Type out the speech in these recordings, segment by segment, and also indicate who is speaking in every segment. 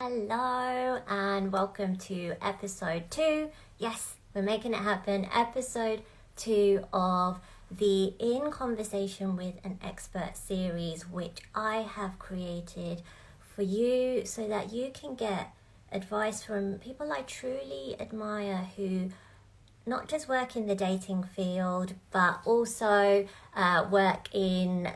Speaker 1: Hello and welcome to episode 2. Yes, we're making it happen. Episode 2 of the In Conversation with an Expert series, which I have created for you so that you can get advice from people I truly admire who not just work in the dating field, but also work in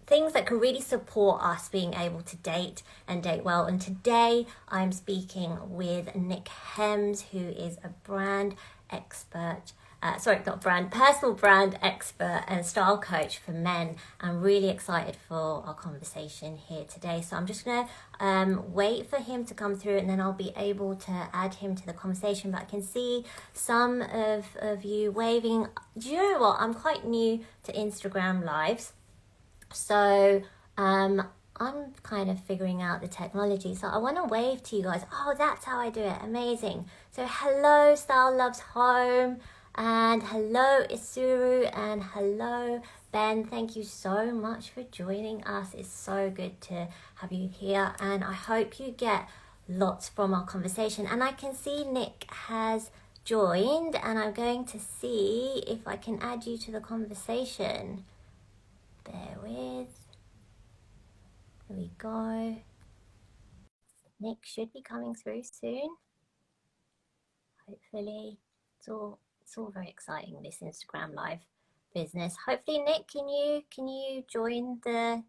Speaker 1: things that can really support us being able to date and date well. And today I'm speaking with Nick Hems, who is a brand expert. Personal brand expert and style coach for men. I'm really excited for our conversation here today. So I'm just going to wait for him to come through and then I'll be able to add him to the conversation. But I can see some of you waving. Do you know what? I'm quite new to Instagram Lives. So I'm kind of figuring out the technology. So I want to wave to you guys. Oh, that's how I do it. Amazing. So hello, Style Loves Home. And hello, Isuru. And hello, Ben. Thank you so much for joining us. It's so good to have you here. And I hope you get lots from our conversation. And I can see Nick has joined. And I'm going to see if I can add you to the conversation. Bear with. There we go. Nick should be coming through soon. Hopefully. It's all very exciting, this Instagram Live business. Hopefully, Nick, can you join the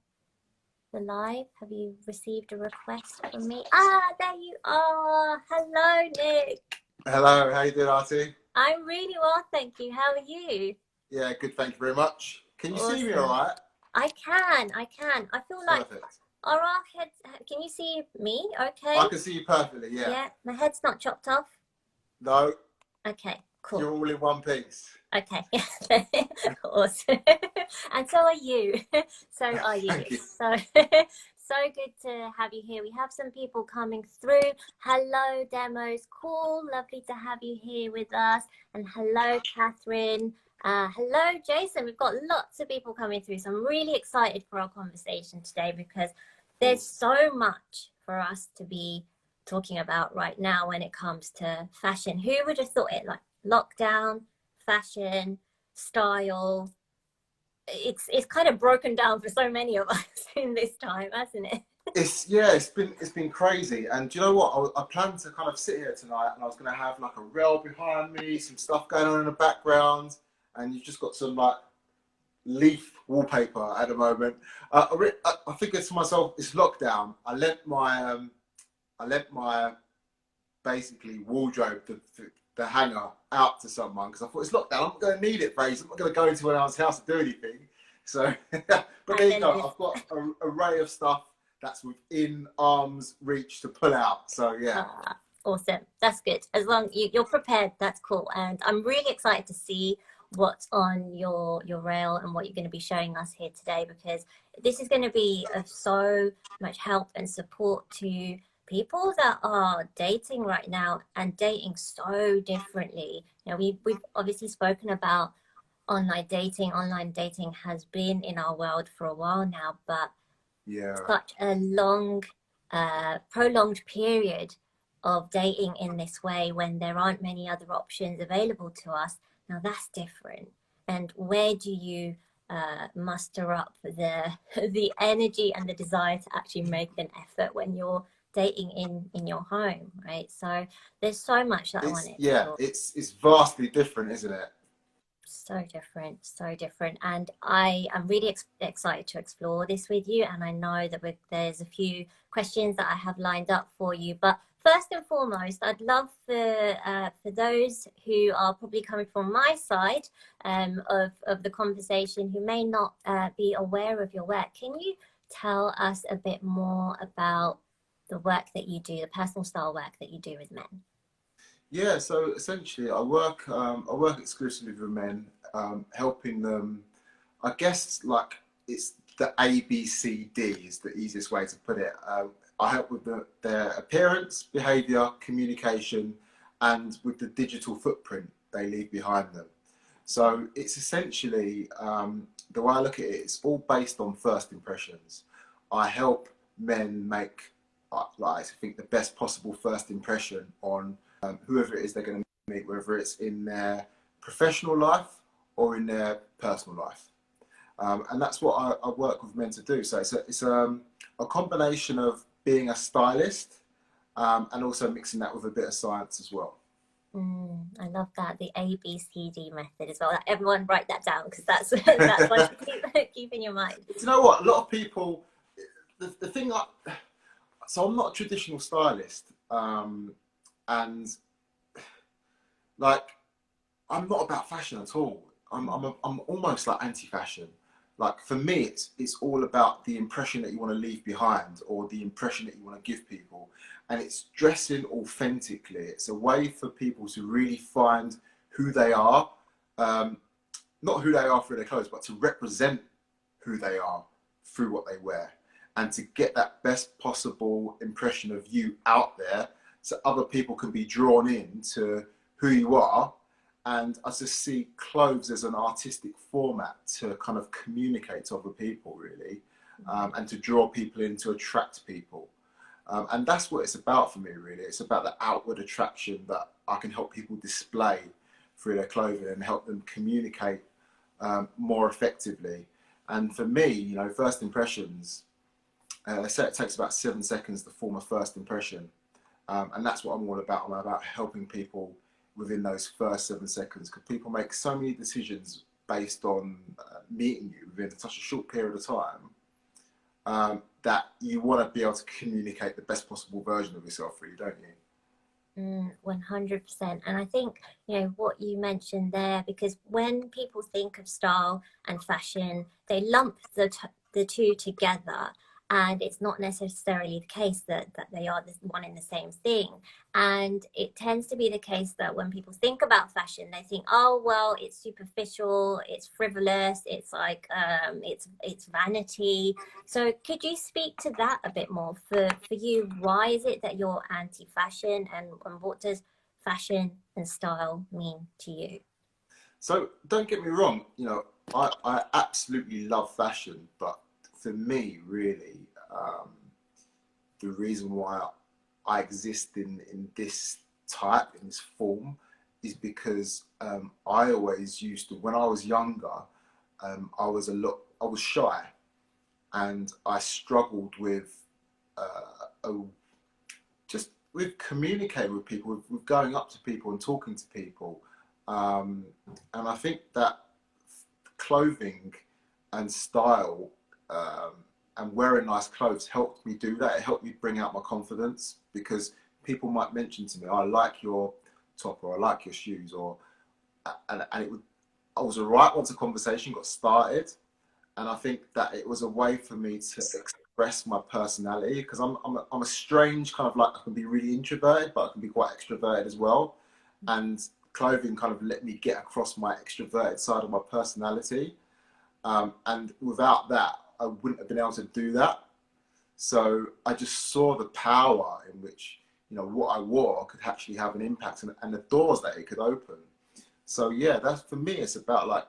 Speaker 1: live? Have you received a request from me? There you are. Hello, Nick.
Speaker 2: Hello, how you doing, Artie?
Speaker 1: I'm really well, thank you. How are you?
Speaker 2: Yeah, good, thank you very much. Can you see me
Speaker 1: Awesome.
Speaker 2: all right?
Speaker 1: I can. I feel like
Speaker 2: Perfect.
Speaker 1: are our heads, can you see me okay?
Speaker 2: I can see you perfectly, yeah.
Speaker 1: Yeah, my head's not chopped off?
Speaker 2: No.
Speaker 1: Okay, cool.
Speaker 2: You're all in one piece.
Speaker 1: Okay, awesome. And so are you. So are you.
Speaker 2: Thank you.
Speaker 1: So good to have you here. We have some people coming through. Hello, Demos. Cool. Lovely to have you here with us. And hello, Catherine. Hello, Jason. We've got lots of people coming through. So I'm really excited for our conversation today because there's so much for us to be talking about right now when it comes to fashion. Who would have thought it? Like lockdown, fashion, style. It's kind of broken down for so many of us in this time, hasn't it?
Speaker 2: It's been crazy. And do you know what? I planned to kind of sit here tonight and I was going to have like a rail behind me, some stuff going on in the background, and you've just got some like leaf wallpaper at the moment. I figured to myself, it's lockdown. I lent my basically wardrobe, the hanger, out to someone because I thought it's lockdown. I'm not going to need it, Fraser. I'm not going to go into anyone's house to do anything. So, but there you go. I've got an array of stuff that's within arm's reach to pull out. So yeah.
Speaker 1: Awesome. That's good. As long as you're prepared, that's cool. And I'm really excited to see what's on your rail and what you're going to be showing us here today, because this is going to be of so much help and support to people that are dating right now and dating so differently. You know, we've obviously spoken about online dating. Online dating has been in our world for a while now, but such a long, prolonged period of dating in this way when there aren't many other options available to us. Now that's different. And where do you muster up the energy and the desire to actually make an effort when you're dating in your home, right? So there's so much that I want to explore.
Speaker 2: It's vastly different, isn't it?
Speaker 1: So different. And I am really excited to explore this with you. And I know that there's a few questions that I have lined up for you. But first and foremost, I'd love for those who are probably coming from my side of the conversation who may not be aware of your work. Can you tell us a bit more about the work that you do, the personal style work that you do with men?
Speaker 2: Yeah, so essentially I work exclusively with men, helping them, I guess, like it's the ABCD is the easiest way to put it. I help with their appearance, behaviour, communication, and with the digital footprint they leave behind them. So it's essentially, the way I look at it, it's all based on first impressions. I help men make I like to think the best possible first impression on whoever it is they're going to meet, whether it's in their professional life or in their personal life. And that's what I work with men to do. So it's a combination of being a stylist and also mixing that with a bit of science as well.
Speaker 1: I love that, the ABCD method as well. Everyone write that down, because that's that's one to keep in your mind.
Speaker 2: Do you know what? A lot of people, the thing so I'm not a traditional stylist, and like I'm not about fashion at all. I'm almost like anti-fashion. Like for me, it's all about the impression that you want to leave behind, or the impression that you want to give people, and it's dressing authentically. It's a way for people to really find who they are, not who they are through their clothes, but to represent who they are through what they wear, and to get that best possible impression of you out there, so other people can be drawn in to who you are. And I just see clothes as an artistic format to kind of communicate to other people, really, and to draw people in, to attract people. And that's what it's about for me, really. It's about the outward attraction that I can help people display through their clothing and help them communicate more effectively. And for me, you know, first impressions, they say it takes about 7 seconds to form a first impression. And that's what I'm all about. I'm about helping people within those first 7 seconds, because people make so many decisions based on meeting you within such a short period of time, that you want to be able to communicate the best possible version of yourself, really, don't you?
Speaker 1: 100%. And I think, you know, what you mentioned there, because when people think of style and fashion, they lump the two together, and it's not necessarily the case that they are one and the same thing. And it tends to be the case that when people think about fashion, they think, oh, well, it's superficial, it's frivolous, it's like it's vanity. So could you speak to that a bit more? For you, why is it that you're anti-fashion, and what does fashion and style mean to you?
Speaker 2: So don't get me wrong, you know, I absolutely love fashion, but for me, really, the reason why I exist in this type, in this form, is because I always used to, when I was younger, I was shy, and I struggled with just with communicating with people, with going up to people and talking to people. And I think that clothing and style, and wearing nice clothes helped me do that. It helped me bring out my confidence, because people might mention to me, oh, I like your top, or I like your shoes, or and I was all right once a conversation got started. And I think that it was a way for me to express my personality, because I'm a strange kind of, like, I can be really introverted, but I can be quite extroverted as well. And clothing kind of let me get across my extroverted side of my personality. And without that, I wouldn't have been able to do that. So I just saw the power in which, you know, what I wore could actually have an impact, and the doors that it could open. So yeah, that's, for me, it's about like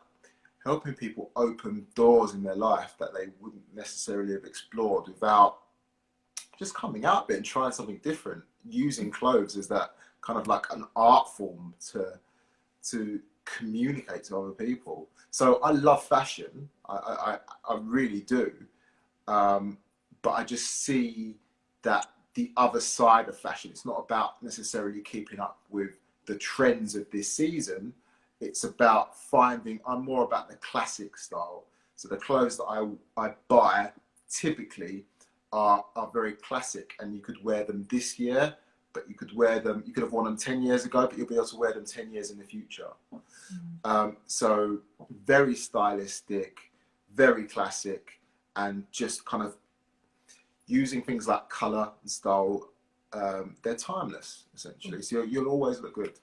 Speaker 2: helping people open doors in their life that they wouldn't necessarily have explored without just coming out a bit and trying something different, using clothes as that kind of like an art form to communicate to other people. So I love fashion, I really do, but I just see that the other side of fashion, it's not about necessarily keeping up with the trends of this season. It's about I'm more about the classic style. So the clothes that I buy typically are very classic, and you could wear them this year, but you could have worn them 10 years ago, but you'll be able to wear them 10 years in the future. So very stylistic, very classic, and just kind of using things like color and style. They're timeless, essentially. So you'll always look good.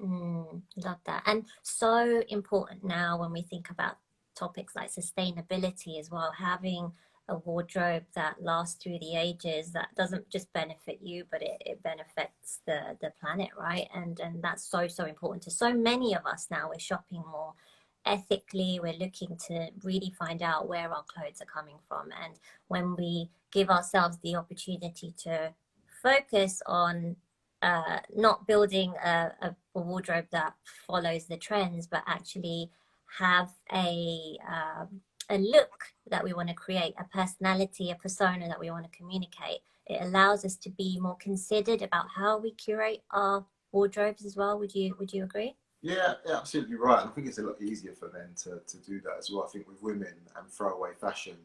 Speaker 1: Love that. And so important now when we think about topics like sustainability as well, having a wardrobe that lasts through the ages, that doesn't just benefit you, but it benefits the planet, right? And that's so important to so many of us now. We're shopping more ethically, we're looking to really find out where our clothes are coming from. And when we give ourselves the opportunity to focus on not building a wardrobe that follows the trends, but actually have a look that we want to create, a personality, a persona that we want to communicate. It allows us to be more considered about how we curate our wardrobes as well. Would you agree?
Speaker 2: Yeah, yeah, absolutely right. And I think it's a lot easier for men to do that as well. I think with women and throwaway fashion,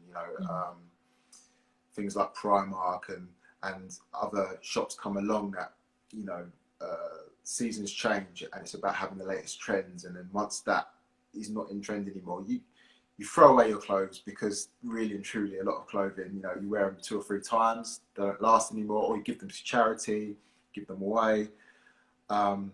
Speaker 2: things like Primark and other shops come along that, you know, seasons change and it's about having the latest trends. And then once that is not in trend anymore, you throw away your clothes, because really and truly a lot of clothing, you know, you wear them 2 or 3 times, they don't last anymore, or you give them to charity, give them away. And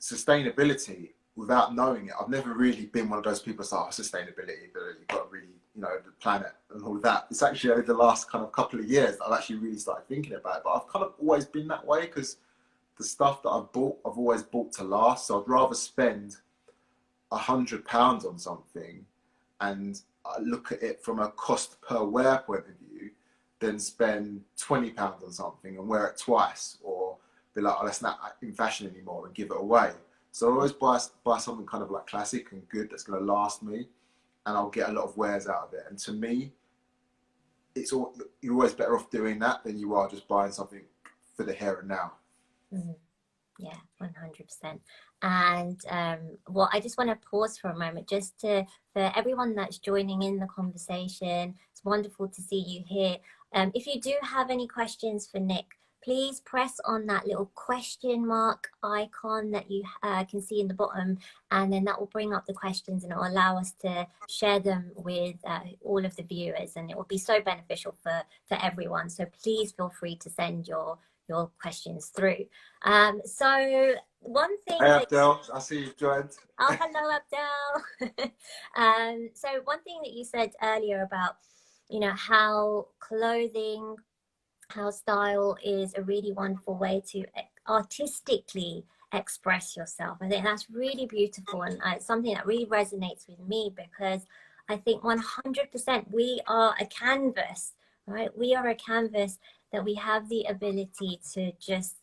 Speaker 2: sustainability, without knowing it, I've never really been one of those people that say, oh, sustainability, but you've got to really, you know, the planet and all of that. It's actually over the last kind of couple of years that I've actually really started thinking about it. But I've kind of always been that way, because the stuff that I've bought, I've always bought to last. So I'd rather spend £100 on something and I look at it from a cost per wear point of view, than spend £20 on something and wear it twice, or be like, oh, that's not in fashion anymore, and give it away. So I always buy something kind of like classic and good that's going to last me, and I'll get a lot of wears out of it. And to me, you're always better off doing that than you are just buying something for the here and now.
Speaker 1: Mm-hmm. Yeah, 100%. And well, I just want to pause for a moment just for everyone that's joining in the conversation. It's wonderful to see you here. If you do have any questions for Nick, please press on that little question mark icon that you can see in the bottom, and then that will bring up the questions and it will allow us to share them with all of the viewers, and it will be so beneficial for everyone. So please feel free to send your questions through. So one thing.
Speaker 2: Hey Abdel, I see you've joined.
Speaker 1: Oh, hello Abdel. So one thing that you said earlier about, you know, how clothing, how style is a really wonderful way to artistically express yourself. I think that's really beautiful, and it's something that really resonates with me, because I think 100% we are a canvas, right? We are a canvas that we have the ability to just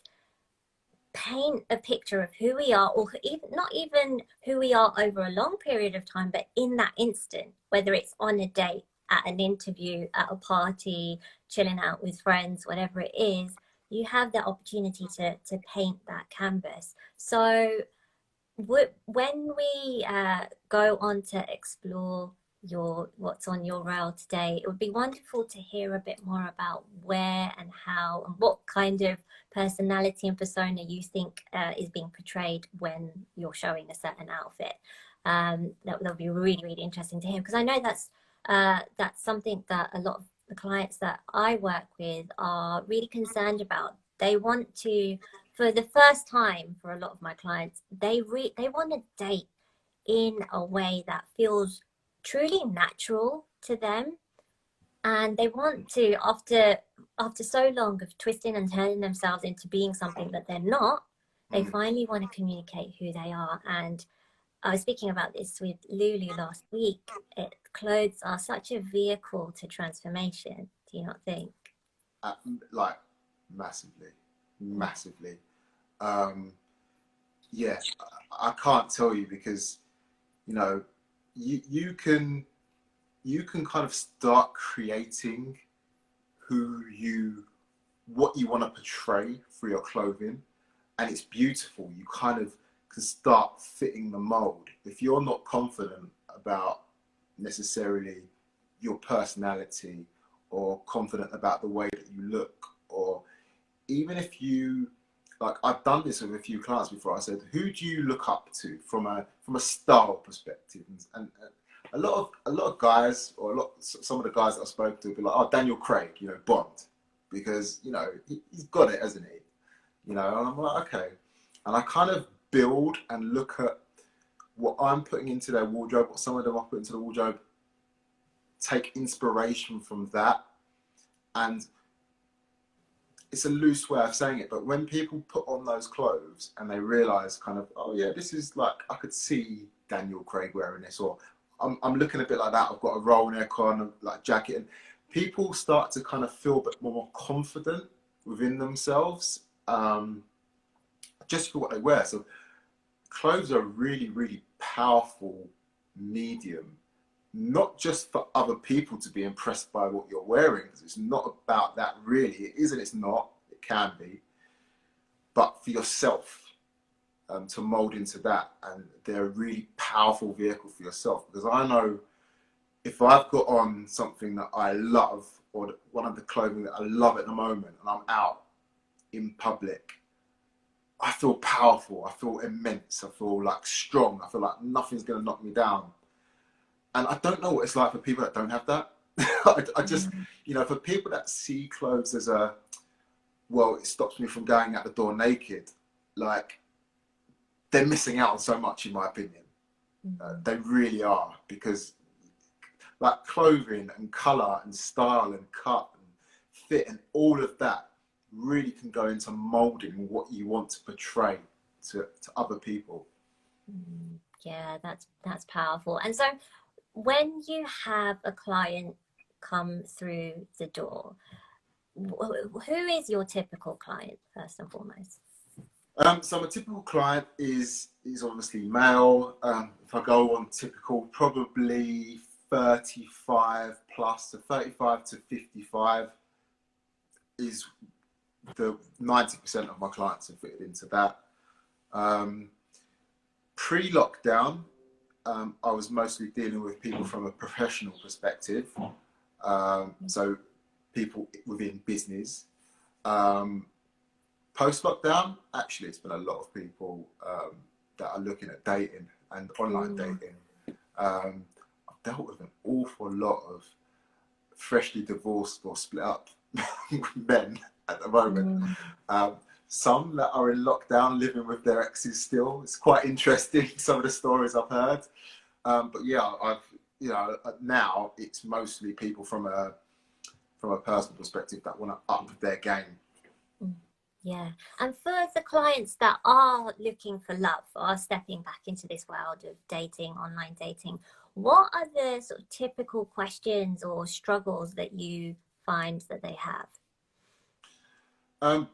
Speaker 1: paint a picture of who we are, or even not even who we are over a long period of time, but in that instant, whether it's on a date, at an interview, at a party, chilling out with friends, whatever it is, you have the opportunity to paint that canvas. So when we go on to explore what's on your rail today, it would be wonderful to hear a bit more about where and how and what kind of personality and persona you think is being portrayed when you're showing a certain outfit. That would be really, really interesting to hear, because I know that's something that a lot of the clients that I work with are really concerned about. They want to, for the first time, for a lot of my clients, they want to date in a way that feels truly natural to them, and they want to, after so long of twisting and turning themselves into being something that they're not, they finally want to communicate who they are. And I was speaking about this with Lulu last week. Clothes are such a vehicle to transformation. Do you not think?
Speaker 2: Like massively. Yeah, I can't tell you, because you know, you can kind of start creating what you want to portray through your clothing, and it's beautiful. You kind of can start fitting the mold. If you're not confident about necessarily your personality, or confident about the way that you look, or even if you, like, I've done this with a few clients before. I said, who do you look up to from a style perspective? And a lot of guys, or some of the guys that I spoke to, would be like, oh, Daniel Craig, you know, Bond, because you know he's got it, hasn't he? You know, and I'm like, okay, and I kind of build and look at what I'm putting into their wardrobe, what some of them are putting into the wardrobe, take inspiration from that. And it's a loose way of saying it, but when people put on those clothes and they realize kind of, oh yeah, this is like, I could see Daniel Craig wearing this, or I'm looking a bit like that. I've got a roll neck on, like jacket, and people start to kind of feel a bit more confident within themselves, just for what they wear. So clothes are a really, really powerful medium, not just for other people to be impressed by what you're wearing, because it's not about that really. It is and it's not, it can be, but for yourself, to mold into that. And they're a really powerful vehicle for yourself, because I know if I've got on something that I love, or one of the clothing that I love at the moment, and I'm out in public, I feel powerful, I feel immense, I feel like strong, I feel like nothing's going to knock me down. And I don't know what it's like for people that don't have that. I just, you know, for people that see clothes as a, well, it stops me from going out the door naked, like, they're missing out on so much, in my opinion. They really are, because like clothing and colour and style and cut and fit and all of that really can go into moulding what you want to portray to other people.
Speaker 1: Yeah, that's powerful. And so when you have a client come through the door, who is your typical client, first and foremost?
Speaker 2: So my typical client is obviously male. If I go on typical, probably 35 plus, so 35 to 55 is the 90% of my clients are fitted into that. Pre-lockdown, I was mostly dealing with people from a professional perspective, so people within business. Post-lockdown, actually, it's been a lot of people that are looking at dating and online dating. I've dealt with an awful lot of freshly divorced or split up men at the moment. Some that are in lockdown living with their exes still. It's quite interesting, some of the stories I've heard. But yeah, now it's mostly people from a personal perspective that want to up their game.
Speaker 1: Yeah. And for the clients that are looking for love, are stepping back into this world of dating, online dating, what are the sort of typical questions or struggles that you find that they have?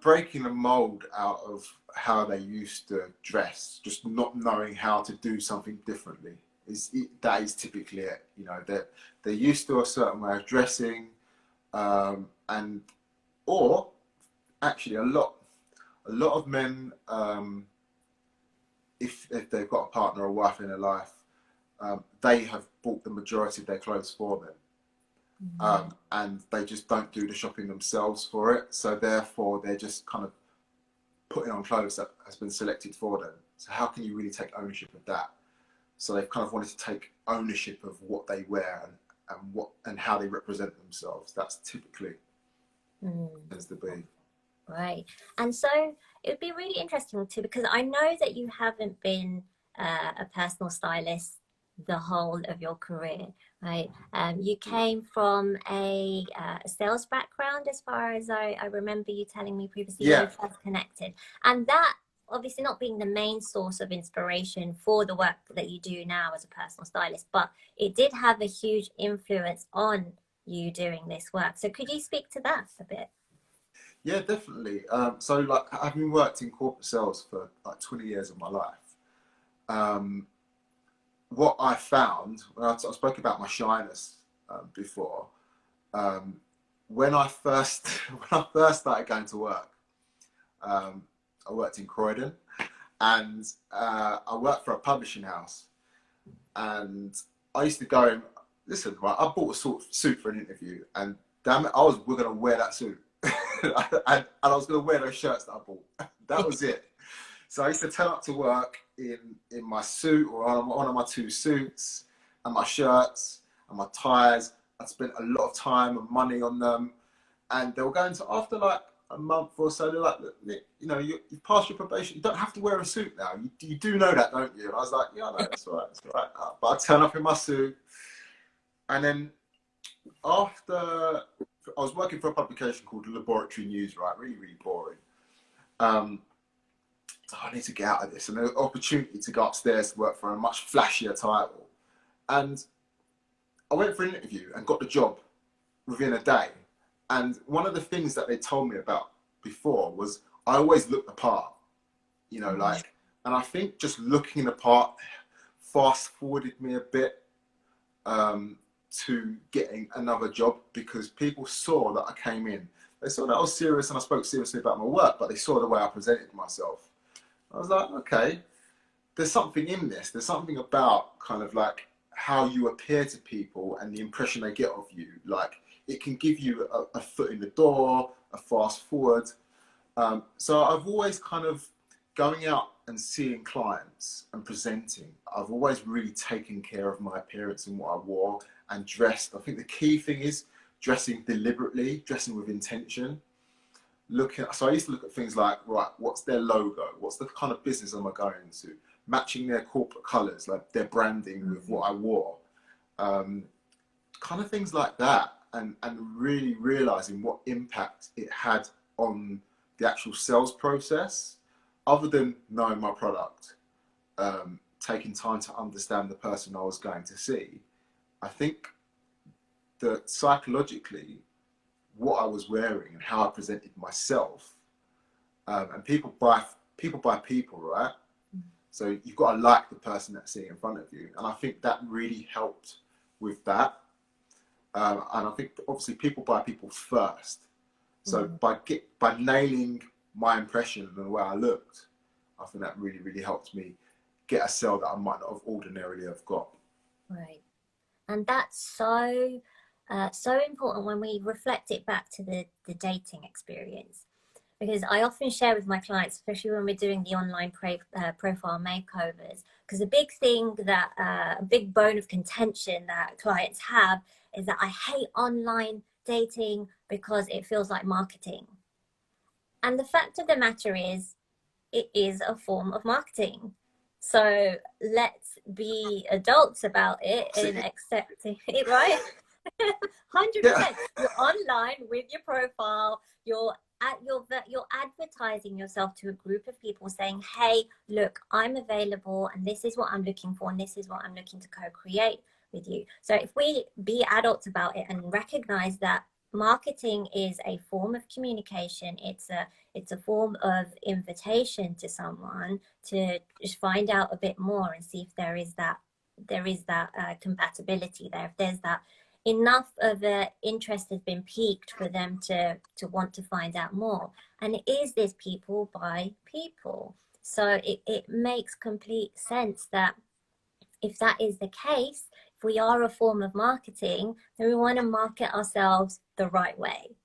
Speaker 2: Breaking the mold out of how they used to dress, just not knowing how to do something differently. That is typically it. You know, they're used to a certain way of dressing, or actually a lot of men, if they've got a partner or wife in their life, they have bought the majority of their clothes for them. And they just don't do the shopping themselves for it. So therefore, they're just kind of putting on clothes that has been selected for them. So how can you really take ownership of that? So they've kind of wanted to take ownership of what they wear and how they represent themselves. That's typically as the be.
Speaker 1: Right. And so it would be really interesting too, because I know that you haven't been a personal stylist the whole of your career, right? You came from a sales background, as far as I remember you telling me previously.
Speaker 2: Yeah.
Speaker 1: When we first connected. And that obviously not being the main source of inspiration for the work that you do now as a personal stylist, but it did have a huge influence on you doing this work. So could you speak to that a bit?
Speaker 2: Yeah, definitely. So like, having worked in corporate sales for like 20 years of my life, what I found, when I spoke about my shyness before, when I first started going to work, I worked in Croydon, and I worked for a publishing house, and I used to go and listen. Right, I bought a suit for an interview, and damn it, we're going to wear that suit. and I was going to wear those shirts that I bought. That was it. So I used to turn up to work in my suit, or on one of my two suits, and my shirts and my ties. I spent a lot of time and money on them, and they were going to, after like a month or so, they're like, you know, you've passed your probation. You don't have to wear a suit now. You do know that, don't you? And I was like, yeah, I know, that's all right, that's all right. But I turn up in my suit, and then after, I was working for a publication called Laboratory News, right? Really, really boring. So I need to get out of this. And an opportunity to go upstairs to work for a much flashier title. And I went for an interview and got the job. within a day. And one of the things that they told me about before was I always looked the part, you know, like, and I think just looking the part fast forwarded me a bit to getting another job, because people saw that I came in. They saw that I was serious and I spoke seriously about my work, but they saw the way I presented myself. I was like, okay, there's something in this. There's something about kind of like how you appear to people and the impression they get of you. Like, it can give you a foot in the door, a fast forward. So I've always kind of, going out and seeing clients and presenting, I've always really taken care of my appearance and what I wore and dressed. I think the key thing is dressing deliberately, dressing with intention. So I used to look at things like, right, what's their logo? What's the kind of business am I going into? Matching their corporate colours, like their branding with what I wore. Kind of things like that. And really realising what impact it had on the actual sales process, other than knowing my product, taking time to understand the person I was going to see. I think that psychologically, what I was wearing and how I presented myself, and people buy people, right? So you've got to like the person that's sitting in front of you, and I think that really helped with that. And I think obviously people buy people first. So by nailing my impression and the way I looked, I think that really, really helped me get a sale that I might not have ordinarily have got.
Speaker 1: Right. And that's so so important when we reflect it back to the dating experience. Because I often share with my clients, especially when we're doing the online profile makeovers, because a big thing that, a big bone of contention that clients have is that I hate online dating because it feels like marketing. And the fact of the matter is, it is a form of marketing. So let's be adults about it and accepting it, right? 100%.
Speaker 2: Yeah.
Speaker 1: You're online with your profile. You're advertising yourself to a group of people saying, hey, look, I'm available and this is what I'm looking for and this is what I'm looking to co-create with you. So if we be adults about it and recognize that marketing is a form of communication, it's a form of invitation to someone to just find out a bit more and see if there is that compatibility there, if there's that enough of interest has been piqued for them to want to find out more. And it is this people by people. So it makes complete sense that if that is the case, if we are a form of marketing, then we want to market ourselves the right way.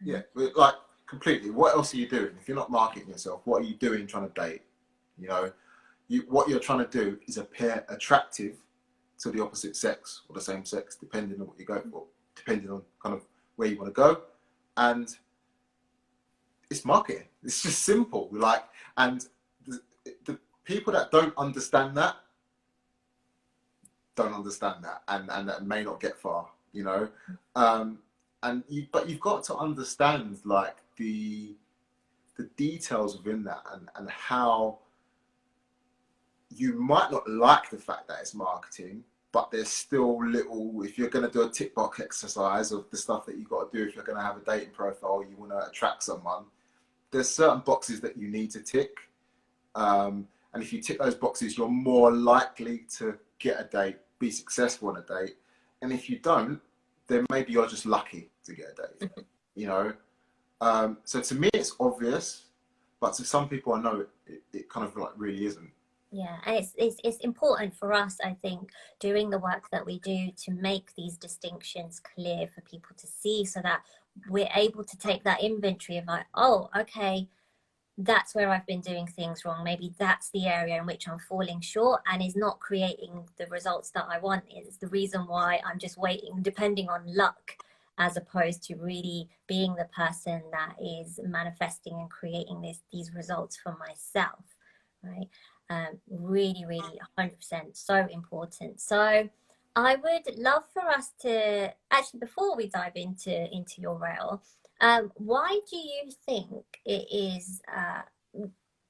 Speaker 2: Yeah, like completely. What else are you doing? If you're not marketing yourself, what are you doing trying to date? You know, what you're trying to do is appear attractive to the opposite sex or the same sex, depending on what you go for, depending on kind of where you want to go. And it's marketing. It's just simple. Like, and the people that don't understand that, and that may not get far, you know. But you've got to understand like the details within that, and how you might not like the fact that it's marketing, but there's still little, if you're going to do a tick box exercise of the stuff that you've got to do, if you're going to have a dating profile, you want to attract someone, there's certain boxes that you need to tick. And if you tick those boxes, you're more likely to get a date, be successful on a date. And if you don't, then maybe you're just lucky to get a date, you know? So to me, it's obvious, but to some people, I know it kind of like really isn't.
Speaker 1: Yeah, and it's important for us, I think, doing the work that we do to make these distinctions clear for people to see, so that we're able to take that inventory of like, oh, okay, that's where I've been doing things wrong. Maybe that's the area in which I'm falling short and is not creating the results that I want. It's the reason why I'm just waiting, depending on luck, as opposed to really being the person that is manifesting and creating these results for myself, right? Really, really 100% so important. So I would love for us to actually, before we dive into your role, why do you think it is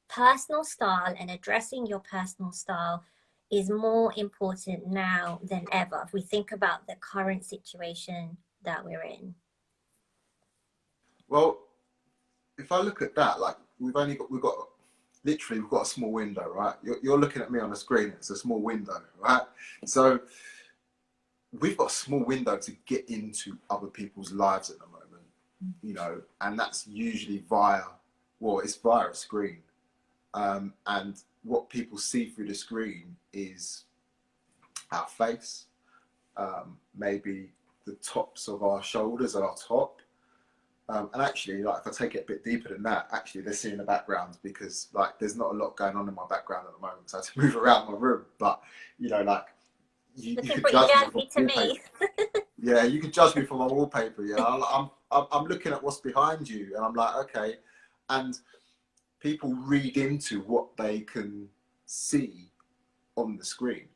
Speaker 1: personal style and addressing your personal style is more important now than ever? If we think about the current situation that we're in?
Speaker 2: Well, if I look at that, like we've got literally we've got a small window, right? You're looking at me on a screen. It's a small window, right? So we've got a small window to get into other people's lives at the moment, you know, and that's usually it's via a screen. And what people see through the screen is our face, maybe the tops of our shoulders at our top. And actually, like if I take it a bit deeper than that, actually they're seeing the background, because like there's not a lot going on in my background at the moment, so I have to move around my room. But you know, like you
Speaker 1: Looking
Speaker 2: could
Speaker 1: pretty
Speaker 2: judge me from
Speaker 1: jazzy to
Speaker 2: wallpaper.
Speaker 1: me.
Speaker 2: Yeah, you can judge me from my wallpaper. Yeah, I'm looking at what's behind you, and I'm like, okay. And people read into what they can see on the screen,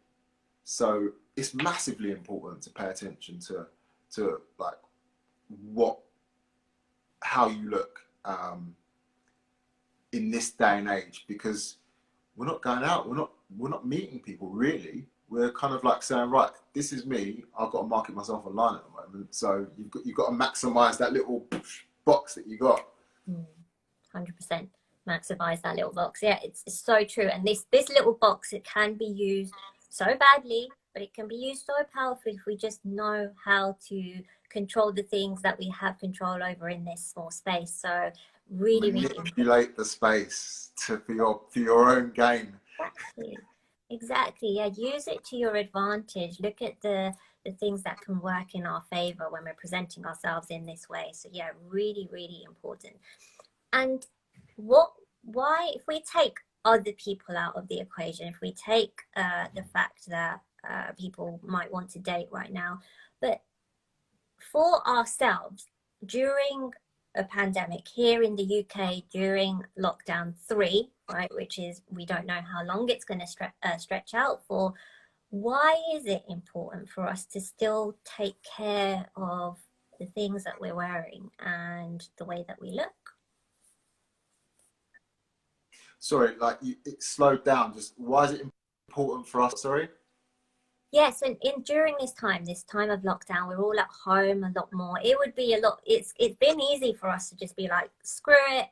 Speaker 2: so it's massively important to pay attention to like how you look in this day and age, because we're not going out, we're not meeting people really. We're kind of like saying, right, this is me. I've got to market myself online at the moment. So you've got to maximize that little box that you got.
Speaker 1: 100% maximize that little box. Yeah, it's so true. And this little box, it can be used so badly, but it can be used so powerfully if we just know how to control the things that we have control over in this small space. So really
Speaker 2: manipulate the space for your own gain.
Speaker 1: Exactly. Yeah, use it to your advantage. Look at the things that can work in our favor when we're presenting ourselves in this way. So yeah, really, really important. And why, if we take other people out of the equation, if we take the fact that people might want to date right now, but for ourselves during a pandemic here in the UK during lockdown 3, right, which is we don't know how long it's going to stretch out for, why is it important for us to still take care of the things that we're wearing and the way that we look?
Speaker 2: Sorry, like it slowed down. Just why is it important for us? Sorry.
Speaker 1: Yes, and during this time of lockdown, we're all at home a lot more. It would be a lot. It's been easy for us to just be like, screw it,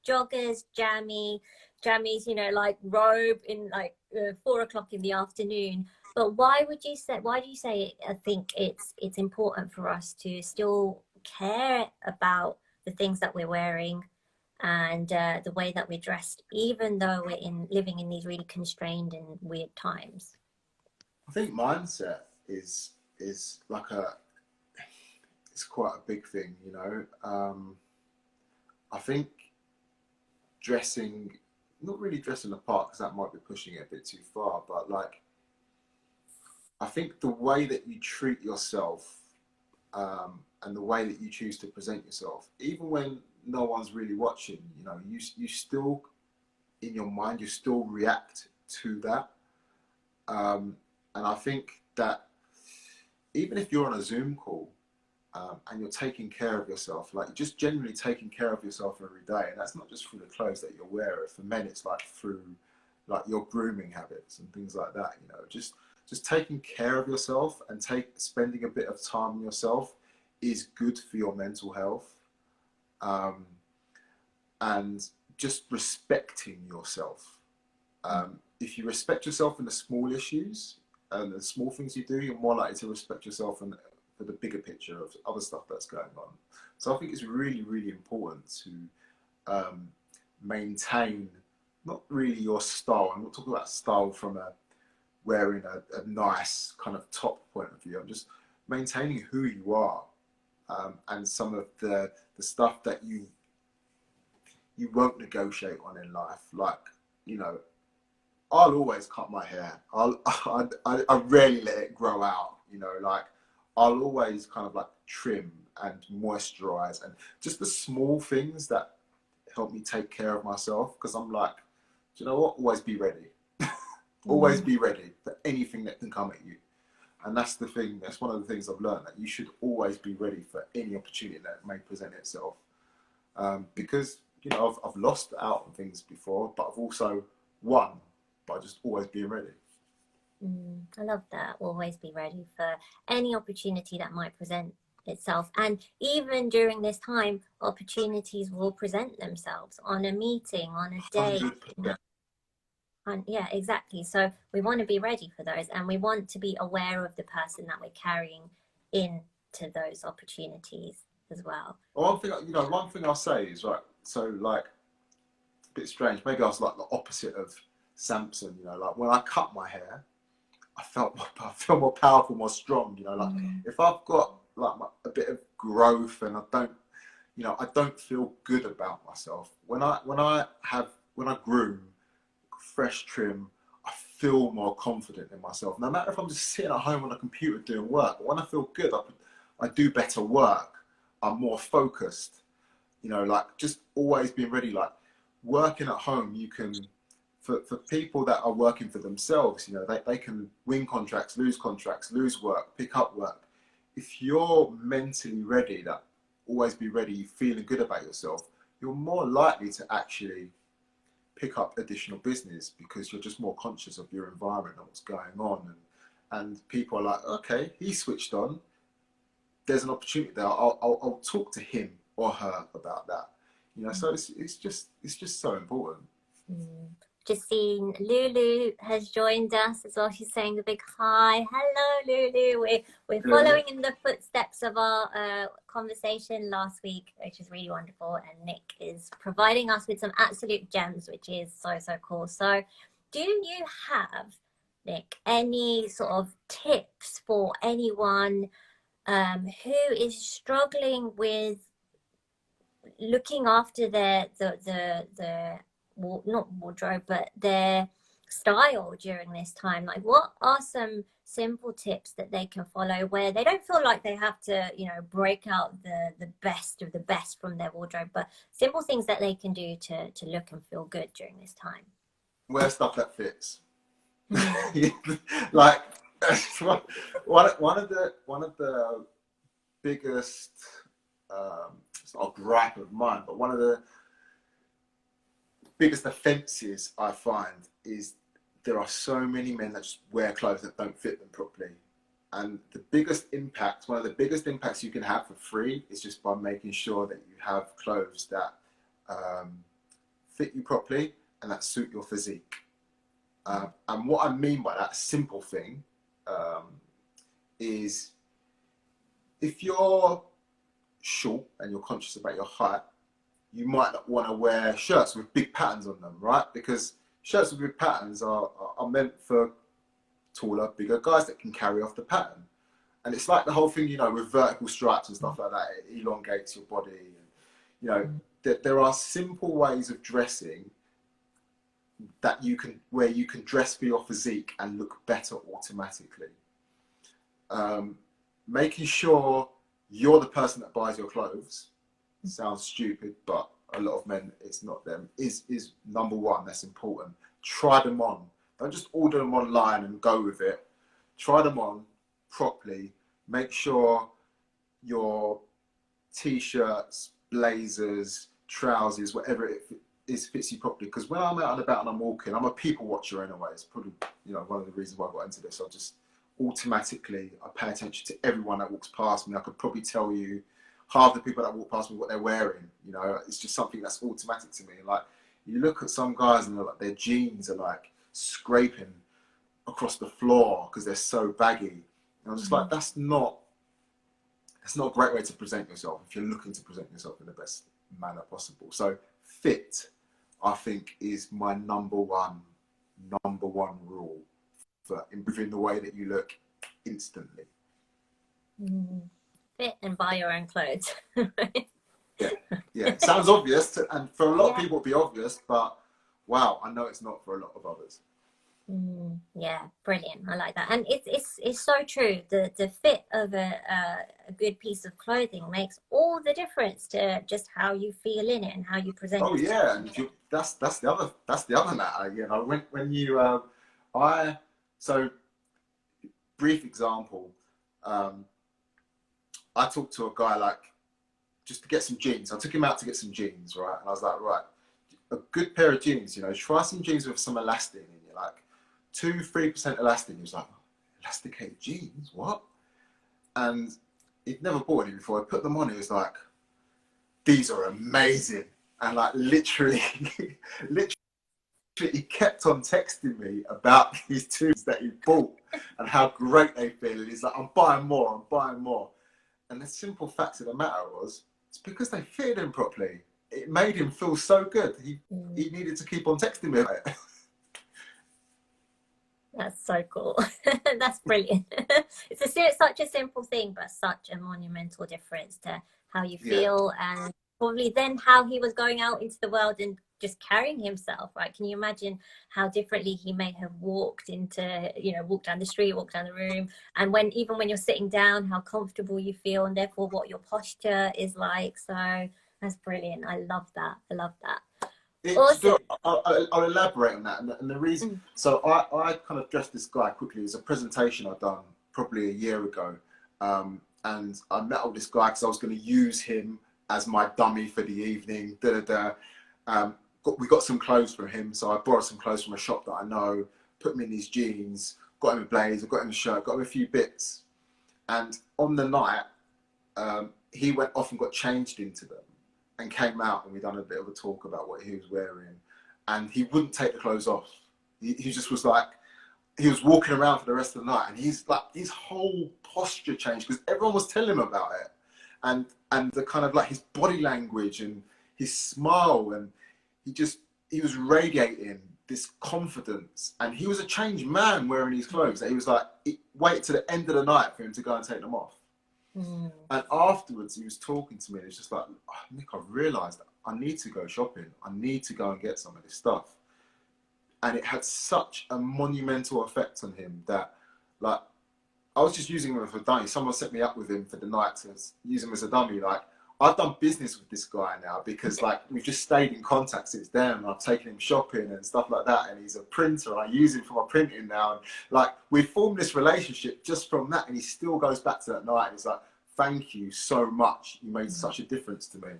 Speaker 1: joggers, jammies, you know, like robe in like 4 o'clock in the afternoon. But why do you say I think it's important for us to still care about the things that we're wearing and the way that we're dressed, even though we're living in these really constrained and weird times?
Speaker 2: I think mindset is like it's quite a big thing, you know. I think not really dressing the part, because that might be pushing it a bit too far, but like I think the way that you treat yourself and the way that you choose to present yourself, even when no one's really watching, you know, you still in your mind you still react to that. And I think that even if you're on a Zoom call and you're taking care of yourself, like just generally taking care of yourself every day, and that's not just through the clothes that you're wearing. For men, it's like through like your grooming habits and things like that. You know, just taking care of yourself and spending a bit of time on yourself is good for your mental health. And just respecting yourself. If you respect yourself in the small issues and the small things you do, you're more likely to respect yourself for the bigger picture of other stuff that's going on. So I think it's really, really important to maintain not really your style. I'm not talking about style from wearing a nice kind of top point of view. I'm just maintaining who you are and some of the stuff that you won't negotiate on in life. Like, you know, I'll always cut my hair. I rarely let it grow out. You know, like I'll always kind of like trim and moisturize, and just the small things that help me take care of myself. Because I'm like, do you know what? Always be ready. Always be ready for anything that can come at you. And that's the thing. That's one of the things I've learned, that you should always be ready for any opportunity that may present itself. Because you know, I've lost out on things before, but I've also won by just always being ready.
Speaker 1: I love that. Always be ready for any opportunity that might present itself. And even during this time, opportunities will present themselves on a meeting, on a date, you know. And yeah, exactly. So we want to be ready for those, and we want to be aware of the person that we're carrying into those opportunities as well.
Speaker 2: One thing, you know, one thing I'll say is, right, so like, a bit strange, maybe I was like the opposite of Samson, you know, like when I cut my hair, I feel more powerful, more strong, you know, like if I've got like a bit of growth and I don't, you know, I don't feel good about myself. When I groom, fresh trim, I feel more confident in myself. No matter if I'm just sitting at home on a computer doing work, when I feel good, I do better work. I'm more focused, you know, like just always being ready. Like working at home, you can, for people that are working for themselves, you know, they can win contracts, lose work, pick up work. If you're mentally ready, that always be ready, feeling good about yourself, you're more likely to actually pick up additional business because you're just more conscious of your environment and what's going on. And people are like, okay, he switched on. There's an opportunity there. I'll talk to him or her about that. You know, so it's just so important.
Speaker 1: Just seen Lulu has joined us as well. She's saying a big hi. Hello, Lulu. We're following in the footsteps of our conversation last week, which is really wonderful. And Nick is providing us with some absolute gems, which is so cool. So, do you have, Nick, any sort of tips for anyone who is struggling with looking after the not wardrobe, but their style during this time? Like, what are some simple tips that they can follow where they don't feel like they have to, you know, break out the best of the best from their wardrobe, but simple things that they can do to look and feel good during this time?
Speaker 2: Wear stuff that fits. Like one of the biggest, it's not a gripe of mine, but one of the biggest offences I find is there are so many men that just wear clothes that don't fit them properly. And the biggest impact, one of the biggest impacts you can have for free is just by making sure that you have clothes that fit you properly and that suit your physique. And what I mean by that simple thing is if you're short and you're conscious about your height, you might not want to wear shirts with big patterns on them, right? Because shirts with big patterns are meant for taller, bigger guys that can carry off the pattern. And it's like the whole thing, you know, with vertical stripes and stuff like that, it elongates your body. And, you know, there are simple ways of dressing that where you can dress for your physique and look better automatically. Making sure you're the person that buys your clothes sounds stupid, but a lot of men, it's not them, is number one. That's important. Try them on. Don't just order them online and go with it. Try them on properly. Make sure your t-shirts, blazers, trousers, whatever it is, fits you properly. Because when I'm out and about and I'm walking, I'm a people watcher anyway. It's probably, you know, one of the reasons why I got into this. I just automatically, I pay attention to everyone that walks past me. I could probably tell you half the people that walk past me what they're wearing. You know, it's just something that's automatic to me. Like, you look at some guys and like their jeans are like scraping across the floor because they're so baggy. And I'm just like, that's not a great way to present yourself if you're looking to present yourself in the best manner possible. So fit, I think, is my number one rule for improving the way that you look instantly.
Speaker 1: Fit and buy your own clothes.
Speaker 2: Yeah. It sounds obvious, and for a lot of people it'll be obvious, but wow, I know it's not for a lot of others.
Speaker 1: Yeah, brilliant. I like that, and it's so true. The fit of a good piece of clothing makes all the difference to just how you feel in it and how you present.
Speaker 2: Oh yeah, and that's the other matter. You know, when you so brief example. I talked to a guy like just to get some jeans. I took him out to get some jeans, right? And I was like, right, a good pair of jeans, you know, try some jeans with some elastin in you, like 2-3% elastin. He was like, elasticated jeans, what? And he'd never bought any before. I put them on. He was like, "These are amazing," and like literally, literally, he kept on texting me about these tunes that he bought and how great they feel. And he's like, "I'm buying more. I'm buying more." And the simple fact of the matter was, it's because they fitted him properly. It made him feel so good. He needed to keep on texting me about it.
Speaker 1: That's so cool. That's brilliant. It's such a simple thing, but such a monumental difference to how you feel, and probably then how he was going out into the world and just carrying himself, right? Can you imagine how differently he may have walked into, walked down the street, walked down the room, and even when you're sitting down, how comfortable you feel, and therefore what your posture is like. So that's brilliant. I love that. I love that. Awesome.
Speaker 2: I'll elaborate on that, and the reason. So I kind of dressed this guy quickly. It was a presentation I'd done probably a year ago, and I met up with this guy because I was going to use him as my dummy for the evening. We got some clothes from him, so I borrowed some clothes from a shop that I know. Put him in these jeans, got him a blazer, got him a shirt, got him a few bits, and on the night, he went off and got changed into them. And came out, and we done a bit of a talk about what he was wearing, and he wouldn't take the clothes off. He just was like, he was walking around for the rest of the night, and he's like, his whole posture changed because everyone was telling him about it, and the kind of like his body language and his smile, and he was radiating this confidence, and he was a changed man wearing these clothes. He was like, wait to the end of the night for him to go and take them off. And afterwards, he was talking to me, and it's just like, oh, Nick, I've realised I need to go shopping. I need to go and get some of this stuff. And it had such a monumental effect on him that, like, I was just using him as a dummy. Someone set me up with him for the night to use him as a dummy. Like, I've done business with this guy now because, like, we've just stayed in contact since then. And I've taken him shopping and stuff like that. And he's a printer, and I use him for my printing now. And, like, we formed this relationship just from that. And he still goes back to that night, and he's like, thank you so much. You made such a difference to me.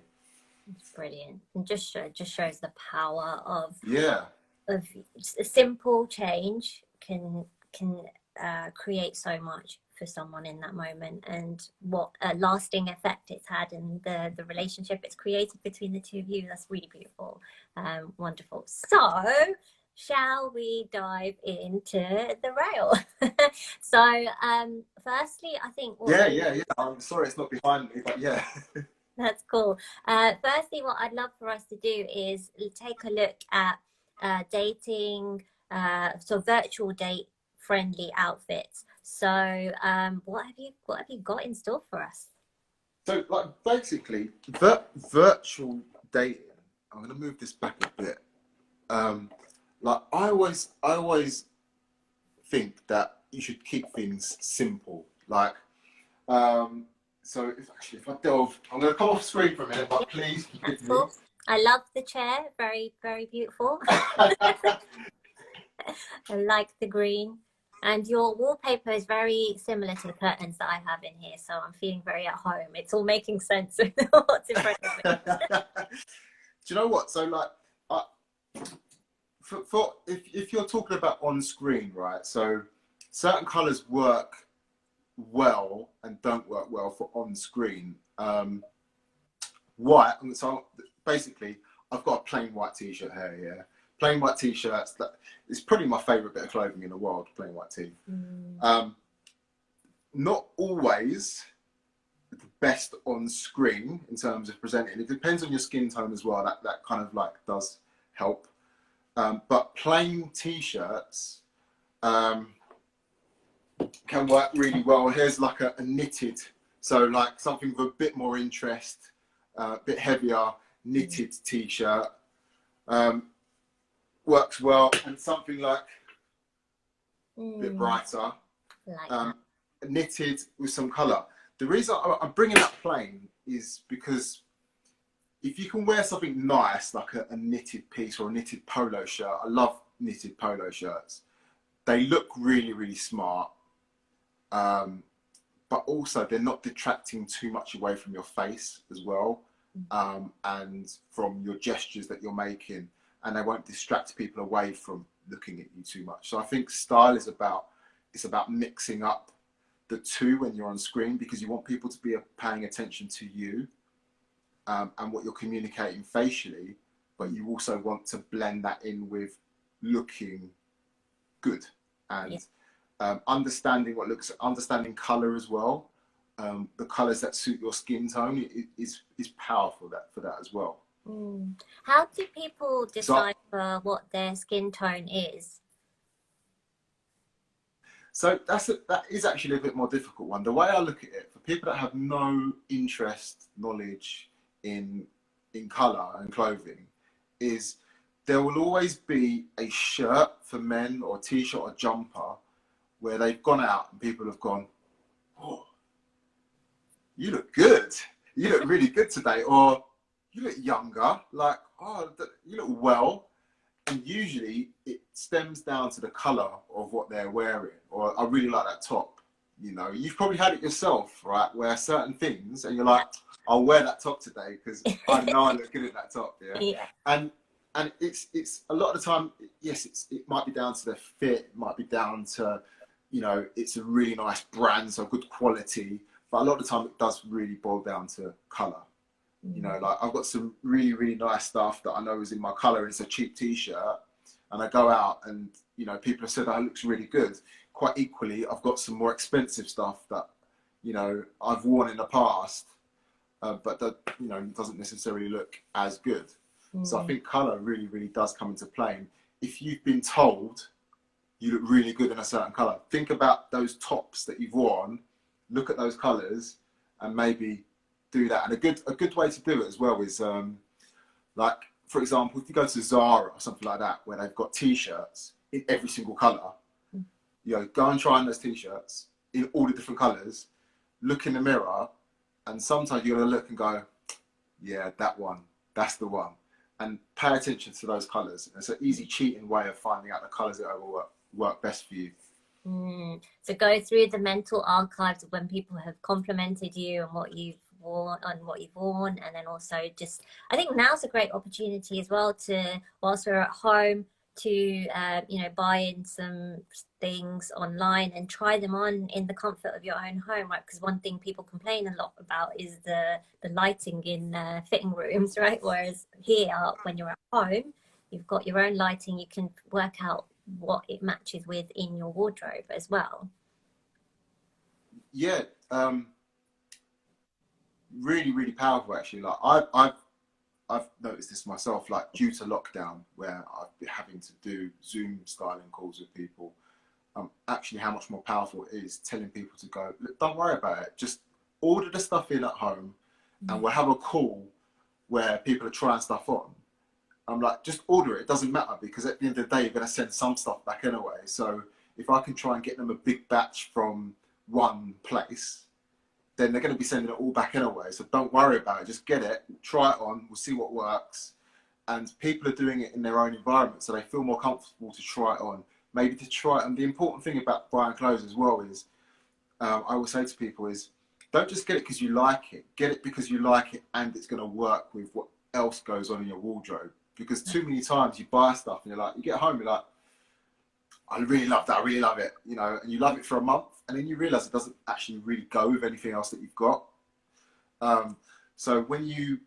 Speaker 1: It's brilliant. And just shows the power of a simple change can create so much for someone in that moment, and what a lasting effect it's had, and the relationship it's created between the two of you. That's really beautiful. Wonderful. So shall we dive into the rail? So firstly, I think
Speaker 2: I'm sorry it's not behind me, but yeah.
Speaker 1: That's cool. Firstly, what I'd love for us to do is take a look at dating, so virtual date friendly outfits. So what have you got in store for us?
Speaker 2: So, like, basically, virtual dating, I'm going to move this back a bit. Like, I always think that you should keep things simple. Like, so if I delve, I'm going to come off screen for a minute, but please forgive me.
Speaker 1: I love the chair. Very, very beautiful. I like the green. And your wallpaper is very similar to the curtains that I have in here, so I'm feeling very at home. It's all making sense with what's in front of me.
Speaker 2: Do you know what? So, like, for if you're talking about on screen, right? So certain colours work well and don't work well for on screen. White. So basically, I've got a plain white t-shirt here. Yeah, plain white t-shirts. It's probably my favourite bit of clothing in the world. Plain white tee. Not always the best on screen in terms of presenting. It depends on your skin tone as well. That kind of like does help. But plain t-shirts can work really well. Here's like a knitted, so like something with a bit more interest, a bit heavier knitted t-shirt works well, and something like a bit brighter, like knitted with some colour. The reason I'm bringing up plain is because if you can wear something nice like a knitted piece or a knitted polo shirt, I love knitted polo shirts. They look really, really smart, but also they're not detracting too much away from your face as well, and from your gestures that you're making, and they won't distract people away from looking at you too much. So I think style is about mixing up the two when you're on screen, because you want people to be paying attention to you, and what you're communicating facially, but you also want to blend that in with looking good and understanding color as well. The colors that suit your skin tone is powerful for that as well.
Speaker 1: How do people decipher what their skin tone is?
Speaker 2: So that is actually a bit more difficult one. The way I look at it, for people that have no knowledge in color and clothing, is there will always be a shirt for men or a t-shirt or jumper where they've gone out and people have gone, oh, you look good. You look really good today. Or you look younger. Like, oh, you look well. And usually it stems down to the color of what they're wearing. Or I really like that top. You know, you've probably had it yourself, right? Where certain things, and you're like, I'll wear that top today because I know I look good in that top. Yeah. And it's a lot of the time, yes, it might be down to the fit. It might be down to, you know, it's a really nice brand, so good quality. But a lot of the time it does really boil down to color. You know, like I've got some really, really nice stuff that I know is in my color. It's a cheap t-shirt, and I go out and, you know, people have said that it looks really good. Quite equally, I've got some more expensive stuff that, you know, I've worn in the past, but that, you know, doesn't necessarily look as good. So I think color really, really does come into play. And if you've been told you look really good in a certain color, think about those tops that you've worn, look at those colors, and maybe do that. And a good way to do it as well is, like, for example, if you go to Zara or something like that, where they've got t-shirts in every single color, you know, go and try on those t-shirts in all the different colors, look in the mirror, and sometimes you're gonna look and go, yeah, that one, that's the one. And pay attention to those colors. It's an easy cheating way of finding out the colors that will work best for you.
Speaker 1: So go through the mental archives of when people have complimented you and what you've worn, and then also just, I think now's a great opportunity as well to, whilst we're at home, to you know, buy in some things online and try them on in the comfort of your own home, right? Because one thing people complain a lot about is the lighting in fitting rooms, right? Whereas here, when you're at home, you've got your own lighting, you can work out what it matches with in your wardrobe as well.
Speaker 2: Yeah, really, really powerful actually. Like I've noticed this myself, like due to lockdown, where I've been having to do Zoom styling calls with people. Actually, how much more powerful it is telling people to go, look, don't worry about it. Just order the stuff in at home, and we'll have a call where people are trying stuff on. I'm like, just order it. It doesn't matter, because at the end of the day, you're going to send some stuff back anyway. So if I can try and get them a big batch from one place, then they're going to be sending it all back anyway. So don't worry about it. Just get it, try it on. We'll see what works. And people are doing it in their own environment, so they feel more comfortable to try it on. Maybe to try it. And the important thing about buying clothes as well is, I will say to people is, don't just get it because you like it. Get it because you like it and it's going to work with what else goes on in your wardrobe. Because too many times you buy stuff and you're like, you get home, you're like, I really love that, I really love it, you know, and you love it for a month, and then you realize it doesn't actually really go with anything else that you've got. So when you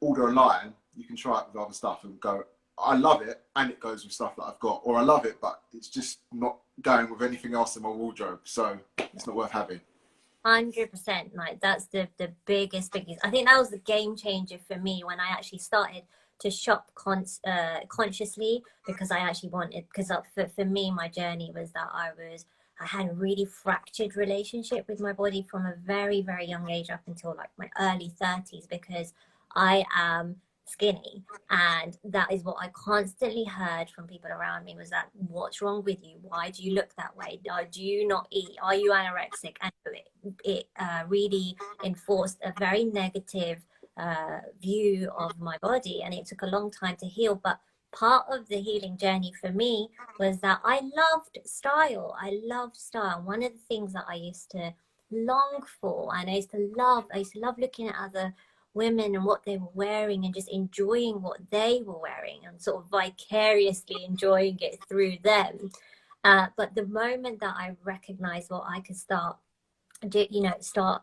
Speaker 2: order online, you can try it with other stuff and go, I love it, and it goes with stuff that I've got, or I love it, but it's just not going with anything else in my wardrobe, so it's not worth having.
Speaker 1: 100%. Like that's the biggest. I think that was the game changer for me when I actually started to shop consciously, because I actually wanted, because for me, my journey was that I had a really fractured relationship with my body from a very, very young age up until like my early 30s, because I am skinny, and that is what I constantly heard from people around me, was that, what's wrong with you? Why do you look that way? Do you not eat? Are you anorexic? And it really enforced a very negative view of my body, and it took a long time to heal. But part of the healing journey for me was that I loved style. One of the things that I used to long for, and I used to love looking at other women and what they were wearing, and just enjoying what they were wearing and sort of vicariously enjoying it through them. But the moment that I recognized, well, I could start start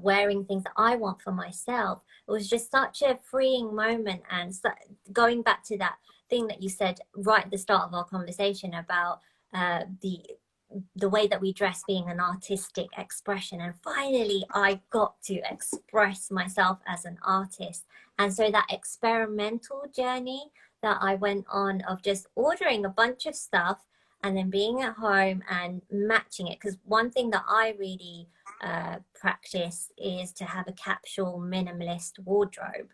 Speaker 1: wearing things that I want for myself. It was just such a freeing moment. And so, going back to that thing that you said right at the start of our conversation about the way that we dress being an artistic expression, and finally I got to express myself as an artist. And so that experimental journey that I went on of just ordering a bunch of stuff and then being at home and matching it, because one thing that I really practice is to have a capsule minimalist wardrobe.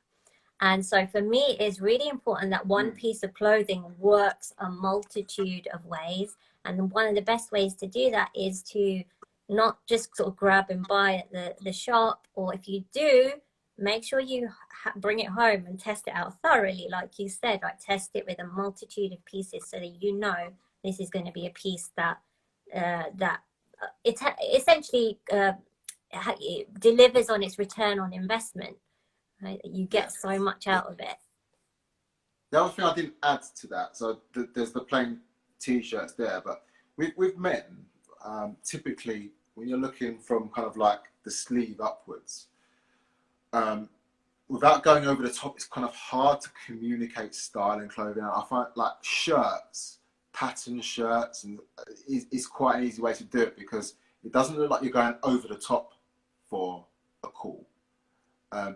Speaker 1: And so for me, it's really important that one piece of clothing works a multitude of ways. And one of the best ways to do that is to not just sort of grab and buy at the shop, or if you do, make sure you bring it home and test it out thoroughly, like you said, like test it with a multitude of pieces so that you know this is going to be a piece that it essentially it delivers on its return on investment. Right? You get so much out of it.
Speaker 2: The other thing I didn't add to that, so there's the plain t-shirts there, but with men, typically when you're looking from kind of like the sleeve upwards, without going over the top, it's kind of hard to communicate style in clothing. I find like shirts, pattern shirts, and is quite an easy way to do it because it doesn't look like you're going over the top for a call.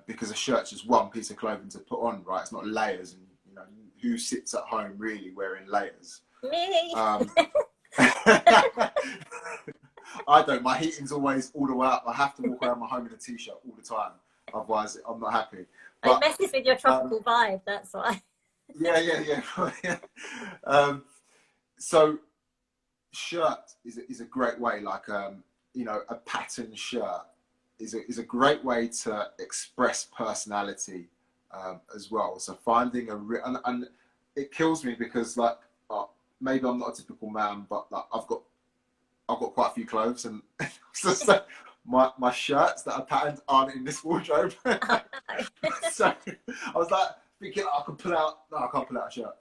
Speaker 2: Because a shirt's just one piece of clothing to put on, right? It's not layers, and you know who sits at home really wearing layers.
Speaker 1: Me.
Speaker 2: I don't. My heating's always all the way up. I have to walk around my home in a t-shirt all the time, otherwise I'm not happy.
Speaker 1: But, it messes with your tropical vibe. That's why.
Speaker 2: Yeah. So, shirt is a great way. Like a pattern shirt is a great way to express personality as well. So finding and it kills me because like maybe I'm not a typical man, but like I've got quite a few clothes, and so my shirts that are patterned aren't in this wardrobe. So I was like thinking I could pull out. No, I can't pull out a shirt.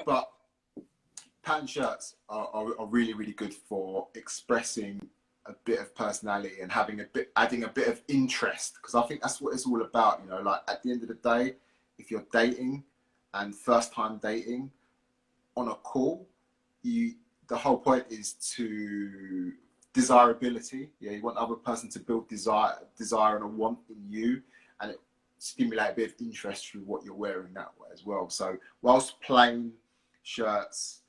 Speaker 2: But pattern shirts are really, really good for expressing a bit of personality and adding a bit of interest, because I think that's what it's all about. You know, like at the end of the day, if you're dating and first time dating on a call, the whole point is to desirability. Yeah, you want the other person to build desire and a want in you, and it stimulate a bit of interest through what you're wearing that way as well. So whilst plain shirts,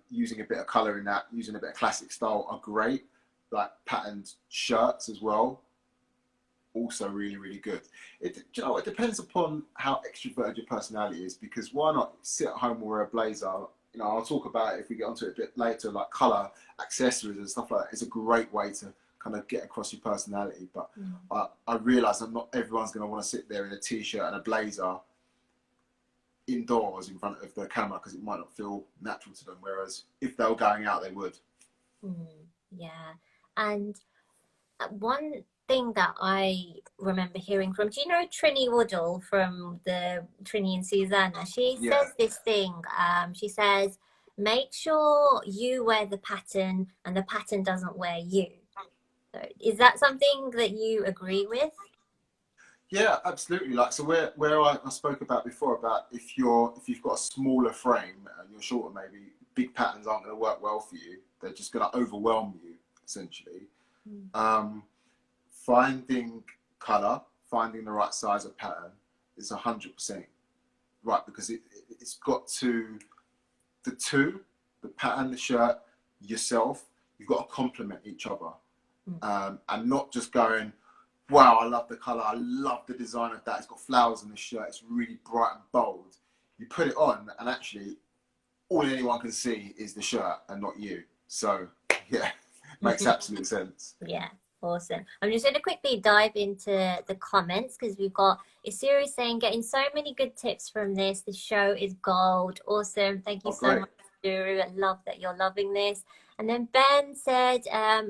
Speaker 2: using a bit of color in that, using a bit of classic style are great. Like patterned shirts as well, also really, really good. It depends upon how extroverted your personality is, because why not sit at home and wear a blazer? You know, I'll talk about it if we get onto it a bit later, like color, accessories and stuff like that. It's a great way to kind of get across your personality. But I realise that not everyone's going to want to sit there in a t-shirt and a blazer indoors in front of the camera, because it might not feel natural to them, whereas if they were going out, they would.
Speaker 1: Yeah. And one thing that I remember hearing from, do you know Trinny Woodall from the Trinny and Susanna? She says this thing. She says, make sure you wear the pattern and the pattern doesn't wear you. So is that something that you agree with?
Speaker 2: Yeah, absolutely. Like, so where I spoke about before about if you've got a smaller frame and you're shorter, maybe big patterns aren't going to work well for you. They're just going to overwhelm you, essentially. Finding color, finding the right size of pattern is 100% right, because it's got to the pattern, the shirt, yourself. You've got to complement each other, and not just going, wow, I love the color, I love the design of that. It's got flowers on the shirt. It's really bright and bold. You put it on, and actually, all anyone can see is the shirt and not you. So, yeah, makes absolute sense.
Speaker 1: Yeah, awesome. I'm just going to quickly dive into the comments, because we've got a series saying, getting so many good tips from this. The show is gold. Awesome. Thank you so much, Guru. I love that you're loving this. And then Ben said,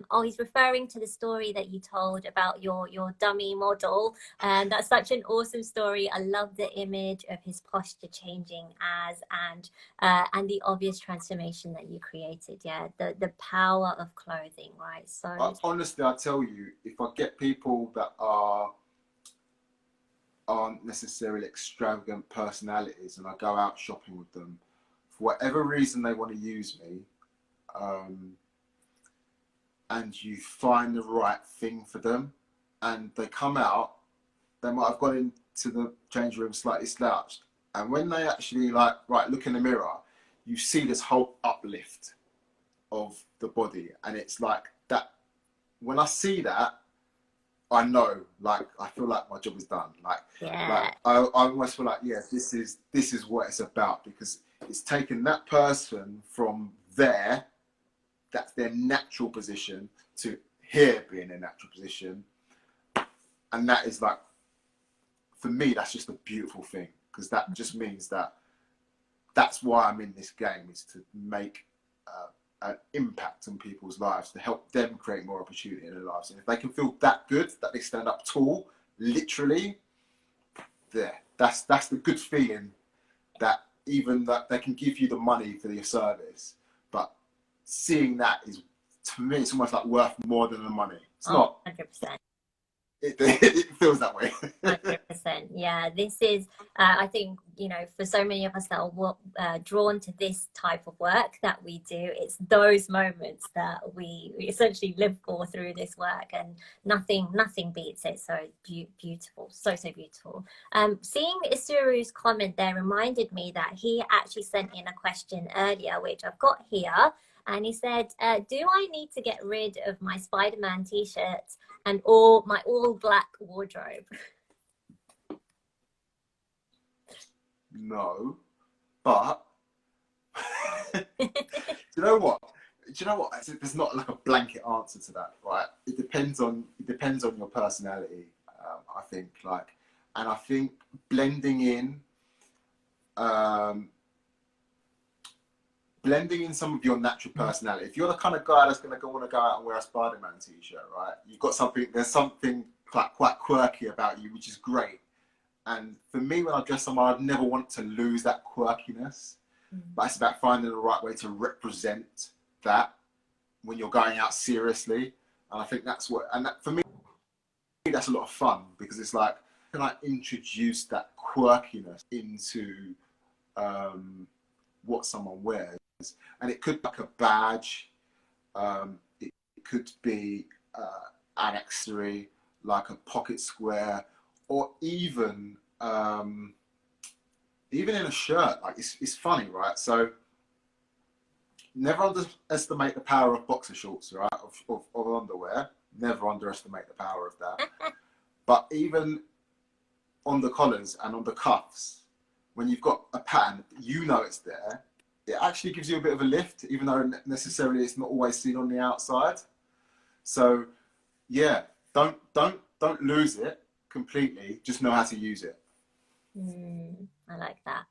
Speaker 1: oh, he's referring to the story that you told about your dummy model. And that's such an awesome story. I love the image of his posture changing and the obvious transformation that you created. Yeah, the power of clothing, right? So
Speaker 2: Honestly, I tell you, if I get people that aren't necessarily extravagant personalities and I go out shopping with them, for whatever reason they want to use me, and you find the right thing for them, and they come out, they might have gone into the change room slightly slouched, and when they actually like, right, look in the mirror, you see this whole uplift of the body, and it's like that. When I see that, I know, like, I feel like my job is done. Like,
Speaker 1: yeah,
Speaker 2: I almost feel like, yeah, this is what it's about, because it's taken that person from there, that's their natural position, to here being their natural position, and that is like, for me, that's just a beautiful thing, because that just means that that's why I'm in this game, is to make an impact on people's lives, to help them create more opportunity in their lives. And if they can feel that good, that they stand up tall, literally, there, that's the good feeling, that even that they can give you the money for your service, but seeing that is, to me, it's almost like worth more than the money. It's not.
Speaker 1: 100%.
Speaker 2: It feels that way.
Speaker 1: 100%. Yeah, this is, I think, for so many of us that are drawn to this type of work that we do, it's those moments that we essentially live for through this work, and nothing beats it. So beautiful, so beautiful. Seeing Isuru's comment there reminded me that he actually sent in a question earlier, which I've got here. And he said, do I need to get rid of my Spider-Man t-shirts and my all black wardrobe?
Speaker 2: No, but do you know what? There's not like a blanket answer to that, right? It depends on your personality. I think, like, and I think blending in some of your natural personality. If you're the kind of guy that's going to want to go out and wear a Spider-Man t-shirt, right? There's something quite quirky about you, which is great. And for me, when I dress someone, I'd never want to lose that quirkiness. But it's about finding the right way to represent that when you're going out seriously. And I think for me, that's a lot of fun, because it's like, can I introduce that quirkiness into what someone wears? And it could be like a badge, it could be an accessory, like a pocket square, or even in a shirt. Like, it's funny, right? So never underestimate the power of boxer shorts, right? Of underwear. Never underestimate the power of that. But even on the collars and on the cuffs, when you've got a pattern, it's there, it actually gives you a bit of a lift, even though necessarily it's not always seen on the outside. So yeah, don't lose it completely. Just know how to use it.
Speaker 1: I like that.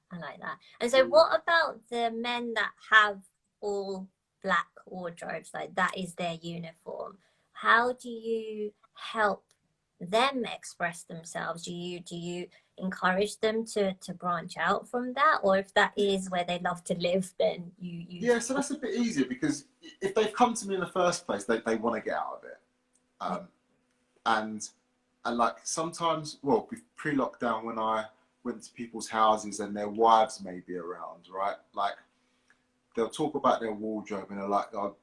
Speaker 1: And so what about the men that have all black wardrobes, like that is their uniform? How do you help them express themselves? Do you encourage them to branch out from that, or if that is where they love to live, then you
Speaker 2: yeah, so that's a bit easier, because if they've come to me in the first place, they want to get out of it. And like, sometimes, well, pre-lockdown, when I went to people's houses and their wives may be around, right? Like, they'll talk about their wardrobe and they're like, oh,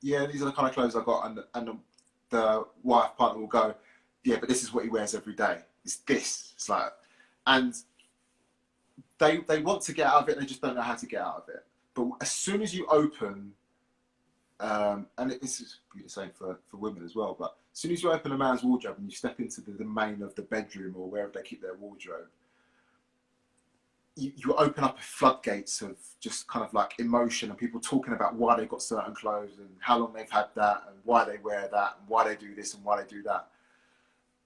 Speaker 2: yeah, these are the kind of clothes I got, and the wife partner will go, yeah, but this is what he wears every day. It's this. It's like, and they want to get out of it, they just don't know how to get out of it. But as soon as you open, and this is the same for women as well, but as soon as you open a man's wardrobe and you step into the domain of the bedroom or wherever they keep their wardrobe, you open up floodgates of just kind of like emotion, and people talking about why they got certain clothes and how long they've had that and why they wear that and why they do this and why they do that.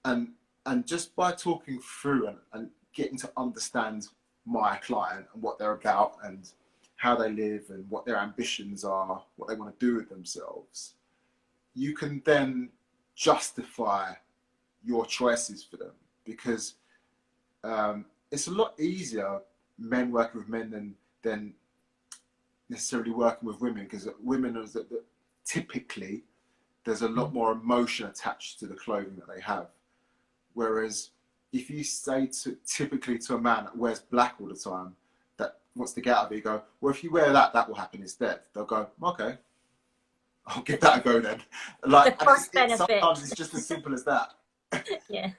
Speaker 2: And just by talking through and getting to understand my client and what they're about and how they live and what their ambitions are, what they want to do with themselves, you can then justify your choices for them, because it's a lot easier men working with men than necessarily working with women, because women are typically there's a lot more emotion attached to the clothing that they have. Whereas if you say typically to a man that wears black all the time, that wants to get out of it, you go, well, if you wear that, that will happen instead. They'll go, okay, I'll give that a go then. Like,
Speaker 1: The cost benefit.
Speaker 2: Sometimes it's just as simple as that.
Speaker 1: Yeah,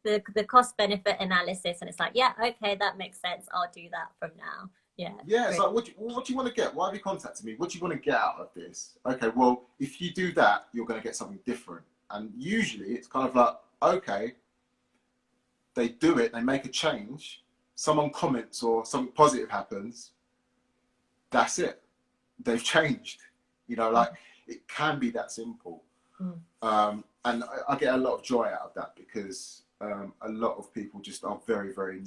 Speaker 1: the cost benefit analysis, and it's like, yeah, okay, that makes sense. I'll do that from now. Yeah.
Speaker 2: Yeah, it's like, what do you want to get? Why have you contacted me? What do you want to get out of this? Okay, well, if you do that, you're going to get something different. And usually it's kind of like, okay, they do it, they make a change, someone comments or something positive happens, that's it. They've changed. You know, like, it can be that simple. And I get a lot of joy out of that, because a lot of people just are very, very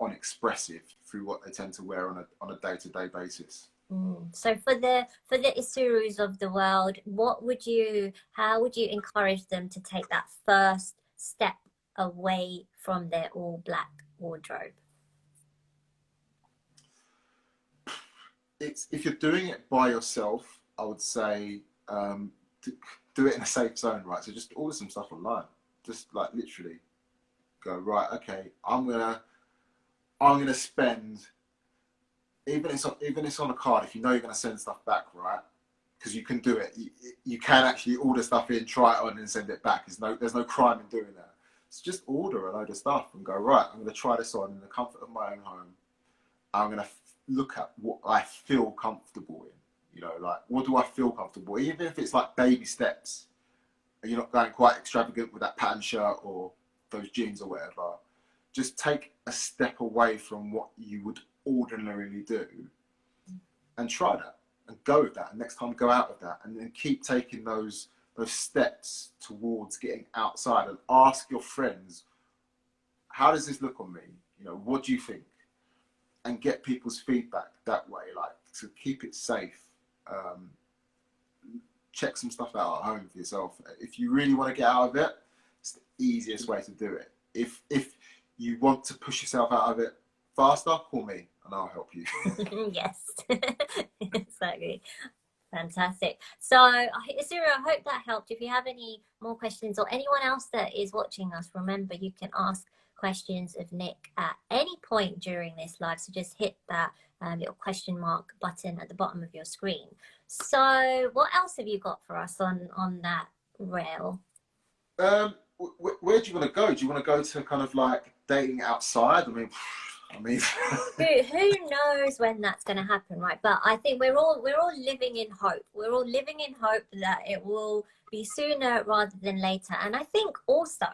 Speaker 2: unexpressive through what they tend to wear on a day-to-day basis.
Speaker 1: So for the Isurus of the world, how would you encourage them to take that first step away from their all black wardrobe?
Speaker 2: If you're doing it by yourself, I would say do it in a safe zone, right? So just order some stuff online. Just like literally go, right, okay, I'm gonna spend, even if it's on a card, if you know you're gonna send stuff back, right? Because you can do it. You can actually order stuff in, try it on, and send it back. There's no crime in doing that. So just order a load of stuff and go, right, I'm gonna try this on in the comfort of my own home. I'm gonna look at what I feel comfortable in. You know, like, what do I feel comfortable? Even if it's like baby steps, and you're not going quite extravagant with that pattern shirt or those jeans or whatever. Just take a step away from what you would ordinarily do and try that and go with that. And next time, go out with that, and then keep taking those steps towards getting outside, and ask your friends, how does this look on me? You know, what do you think? And get people's feedback that way, like, to keep it safe. Check some stuff out at home for yourself. If you really want to get out of it, it's the easiest way to do it. If you want to push yourself out of it faster, call me and I'll help you.
Speaker 1: Yes, exactly. Fantastic. So, Isuru, I hope that helped. If you have any more questions, or anyone else that is watching us, remember you can ask questions of Nick at any point during this live. So just hit that little question mark button at the bottom of your screen. So what else have you got for us on that rail?
Speaker 2: Where do you want to go? Do you want to go to kind of like dating outside? I mean,
Speaker 1: who knows when that's going to happen, right? But I think we're all living in hope. We're all living in hope that it will be sooner rather than later. And I think also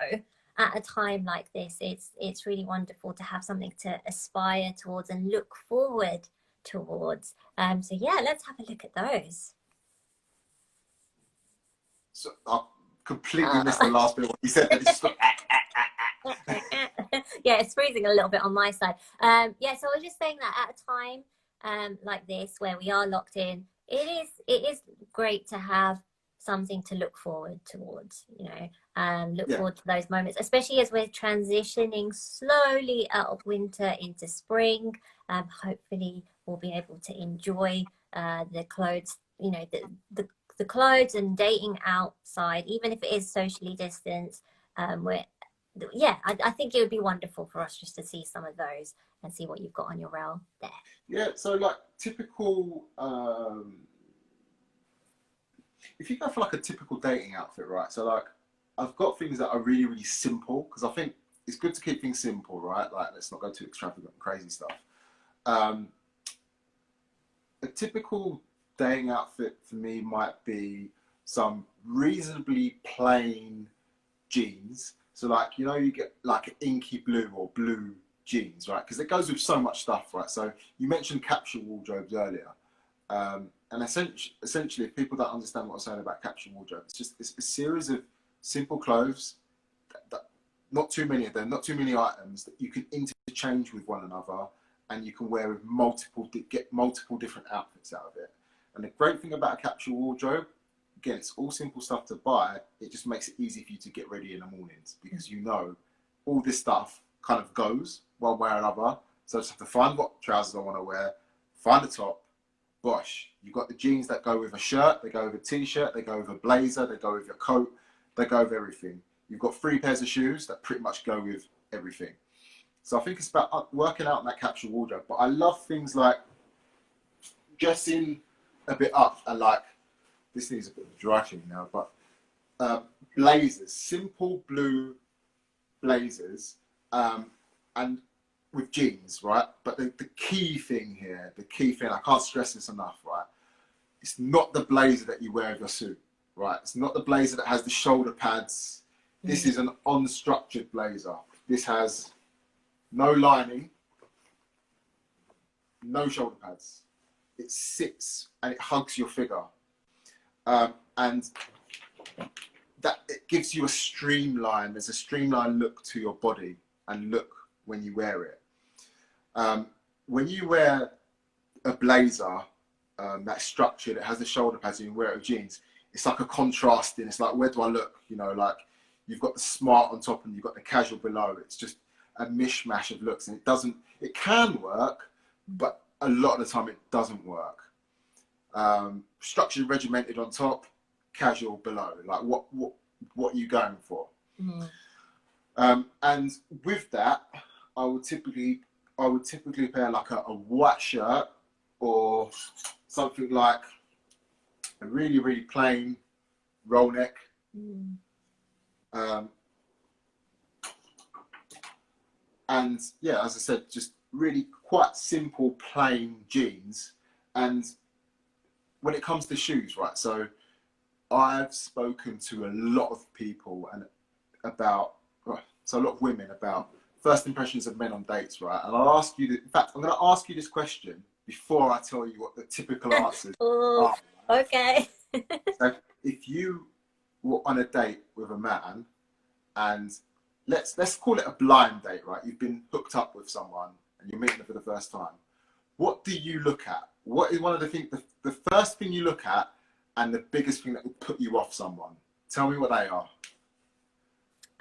Speaker 1: at a time like this, it's really wonderful to have something to aspire towards and look forward towards. So yeah, let's have a look at those.
Speaker 2: So I completely missed the last bit of what you said. It's just like,
Speaker 1: yeah, it's freezing a little bit on my side. Yeah, so I was just saying that at a time like this, where we are locked in, it is great to have something to look forward towards, you know, look forward to those moments, especially as we're transitioning slowly out of winter into spring. Hopefully we'll be able to enjoy the clothes, you know, the clothes and dating outside, even if it is socially distanced. I think it would be wonderful for us just to see some of those and see what you've got on your rail there.
Speaker 2: Yeah, so like typical, if you go for like a typical dating outfit, right? So like, I've got things that are really, really simple, because I think it's good to keep things simple, right? Like, let's not go too extravagant and crazy stuff. A typical dating outfit for me might be some reasonably plain jeans. So like, you know, you get like an inky blue or blue jeans, right? Because it goes with so much stuff, right? So you mentioned capsule wardrobes earlier. And essentially, if people don't understand what I'm saying about capsule wardrobe, it's a series of simple clothes, that not too many of them, not too many items that you can interchange with one another and you can wear with get multiple different outfits out of it. And the great thing about a capsule wardrobe, again, it's all simple stuff to buy. It just makes it easy for you to get ready in the mornings, because you know all this stuff kind of goes one way or another. So I just have to find what trousers I want to wear, find a top, bosh. You've got the jeans that go with a shirt, they go with a t-shirt, they go with a blazer, they go with your coat, they go with everything. You've got 3 pairs of shoes that pretty much go with everything. So I think it's about working out in that capsule wardrobe. But I love things like dressing a bit up, and like, this needs a bit of a dry clean now, but blazers, simple blue blazers, and with jeans, right? But the key thing here, I can't stress this enough, right? It's not the blazer that you wear with your suit, right? It's not the blazer that has the shoulder pads. This is an unstructured blazer. This has no lining, no shoulder pads. It sits and it hugs your figure. And that it gives you there's a streamlined look to your body and look when you wear it. When you wear a blazer that's structured, it has the shoulder pads, and you wear it with jeans, it's like a contrasting. It's like, where do I look? You know, like you've got the smart on top and you've got the casual below. It's just a mishmash of looks, and it can work, but a lot of the time it doesn't work. Structured, regimented on top, casual below. Like what are you going for? And with that, I would typically pair like a white shirt, or something like a really, really plain roll neck. And yeah, as I said, just really quite simple, plain jeans. And when it comes to shoes, right? So I've spoken to a lot of people a lot of women about first impressions of men on dates, right? And I'll ask you, in fact, I'm going to ask you this question before I tell you what the typical answers are.
Speaker 1: Okay.
Speaker 2: So if you were on a date with a man, and let's call it a blind date, right? You've been hooked up with someone and you're meeting them for the first time. What do you look at? What is one of the things, the first thing you look at, and the biggest thing that would put you off someone? Tell me what they are.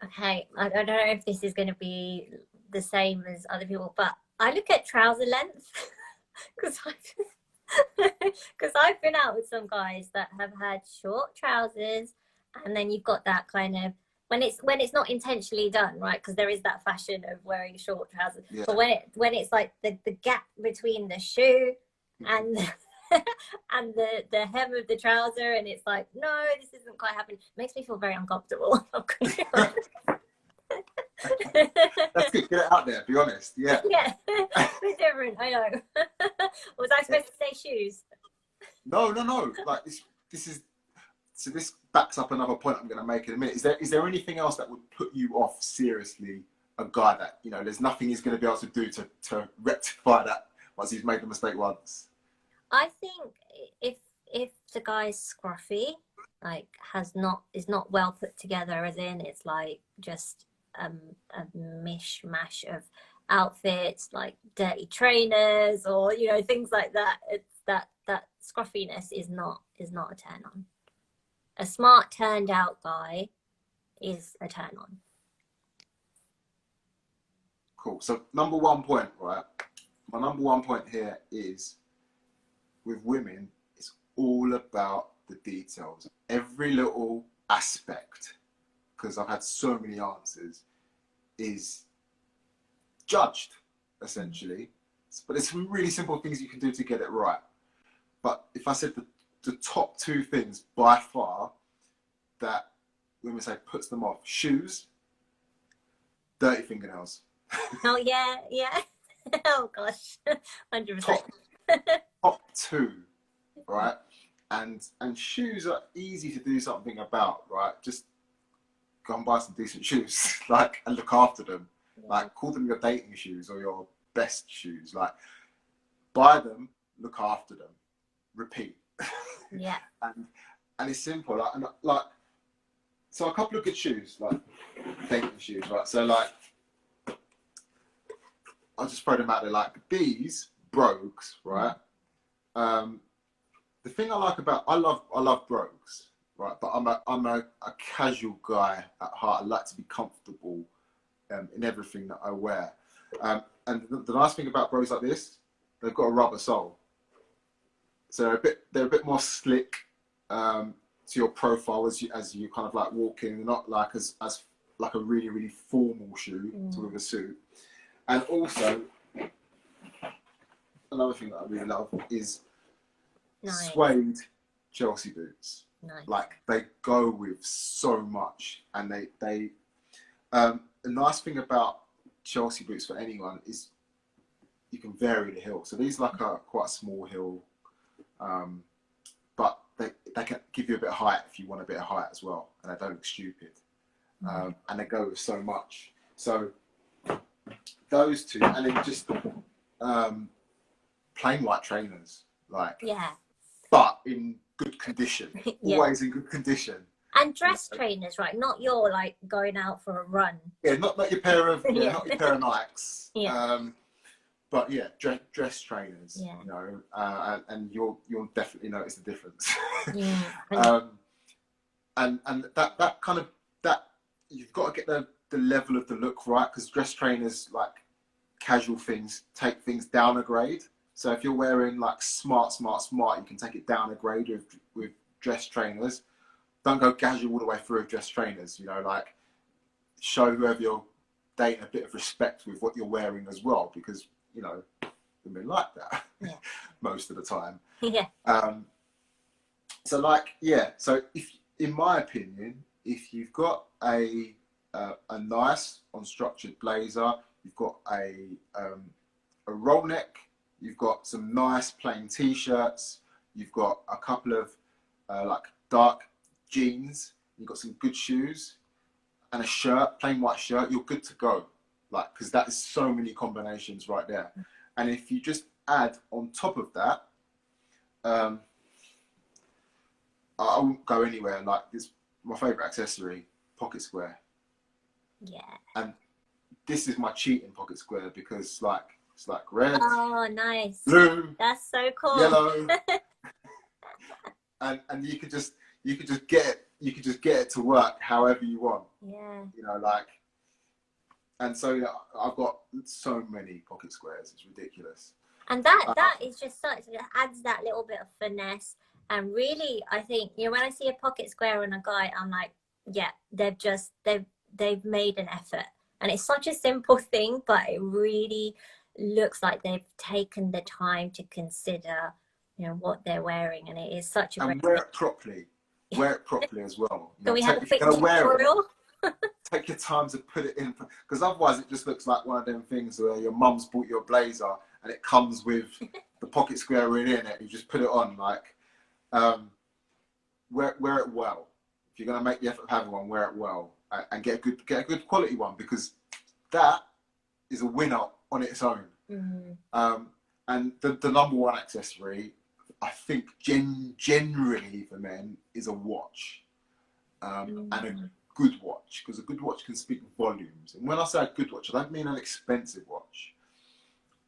Speaker 1: Okay, I don't know if this is going to be the same as other people, but I look at trouser length because I've been out with some guys that have had short trousers, and then you've got that kind of when it's not intentionally done, right? Because there is that fashion of wearing short trousers, yeah. But when it's like the gap between the shoe and and the hem of the trouser, and it's like, no, this isn't quite happening. It makes me feel very uncomfortable.
Speaker 2: That's good. Get it out there. Be honest. Yeah.
Speaker 1: Yeah. It's different. I know. Was I supposed to say shoes?
Speaker 2: No. Like this backs up another point I'm going to make in a minute. Is there anything else that would put you off seriously? A guy that, you know, there's nothing he's going to be able to do to rectify that once he's made the mistake once.
Speaker 1: I think if the guy's scruffy, like is not well put together, as in it's like just a mishmash of outfits, like dirty trainers, or you know, things like that. It's that scruffiness is not a turn on. A smart, turned out guy is a turn on.
Speaker 2: Cool. So number one point, right? My number one point here is, with women, it's all about the details. Every little aspect, because I've had so many answers, is judged, essentially. But there's some really simple things you can do to get it right. But if I said the top 2 things by far that women say puts them off: shoes, dirty fingernails.
Speaker 1: Oh yeah. Oh gosh, 100%.
Speaker 2: Top 2, right? And shoes are easy to do something about, right? Just go and buy some decent shoes, like, and look after them. Yeah. Like, call them your dating shoes or your best shoes. Like, buy them, look after them, repeat.
Speaker 1: Yeah.
Speaker 2: and it's simple. Like, so a couple of good shoes, like dating shoes, right? So like, I'll just throw them out there. Like these brogues, right? The thing I like about I love brogues, right? But I'm a casual guy at heart. I like to be comfortable in everything that I wear. And the nice thing about brogues like this, they've got a rubber sole, so they're a bit more slick to your profile as you kind of like walk in. They're not like as like a really really formal shoe with a suit. And also another thing that I really love is suede Chelsea boots.
Speaker 1: Nice.
Speaker 2: Like they go with so much, and they the nice thing about Chelsea boots for anyone is you can vary the heel. So these are like a quite a small heel, but they can give you a bit of height if you want a bit of height as well, and they don't look stupid. And they go with so much. So those two, and then just plain white trainers, like but in good condition, always in good condition.
Speaker 1: And dress trainers, right? Not your like going out for a run.
Speaker 2: Yeah, not your pair of not your pair of Nikes. But yeah, dress trainers.
Speaker 1: Yeah.
Speaker 2: You know, and you'll definitely notice the difference.
Speaker 1: Yeah.
Speaker 2: And that kind of that you've got to get the level of the look right, because dress trainers, like casual things, take things down a grade. So if you're wearing like smart, you can take it down a grade with dress trainers. Don't go casual all the way through with dress trainers. You know, like show whoever you're dating a bit of respect with what you're wearing as well, because you know women like that most of the time.
Speaker 1: Yeah.
Speaker 2: So like so if in my opinion, if you've got a nice unstructured blazer, you've got a roll neck, you've got some nice plain t-shirts, you've got a couple of like dark jeans, you've got some good shoes and a shirt, plain white shirt, you're good to go. Like, because that is so many combinations right there. And if you just add on top of that, I won't go anywhere. Like this, my favorite accessory, pocket square.
Speaker 1: Yeah.
Speaker 2: And this is my cheating pocket square, because like it's like red.
Speaker 1: Oh, nice.
Speaker 2: Blue.
Speaker 1: That's so cool.
Speaker 2: Yellow. and you could just get it to work however you want.
Speaker 1: Yeah.
Speaker 2: You know, like, and so I've got so many pocket squares. It's ridiculous.
Speaker 1: And that is just such, it adds that little bit of finesse. And really, I think, you know, when I see a pocket square on a guy, I'm like, yeah, they've made an effort. And it's such a simple thing, but it really looks like they've taken the time to consider, you know, what they're wearing. And it is such a
Speaker 2: and
Speaker 1: great
Speaker 2: wear it properly. Wear it properly as well. You
Speaker 1: Can we have a quick tutorial?
Speaker 2: Take your time to put it in, because otherwise it just looks like one of them things where your mum's bought you a blazer and it comes with the pocket square in it. You just put it on. Like, wear it well. If you're gonna make the effort of having one, wear it well and get a good quality one, because that is a winner on its own. And the number one accessory, I think, generally for men, is a watch, and a good watch, because a good watch can speak volumes. And when I say a good watch, I don't mean an expensive watch.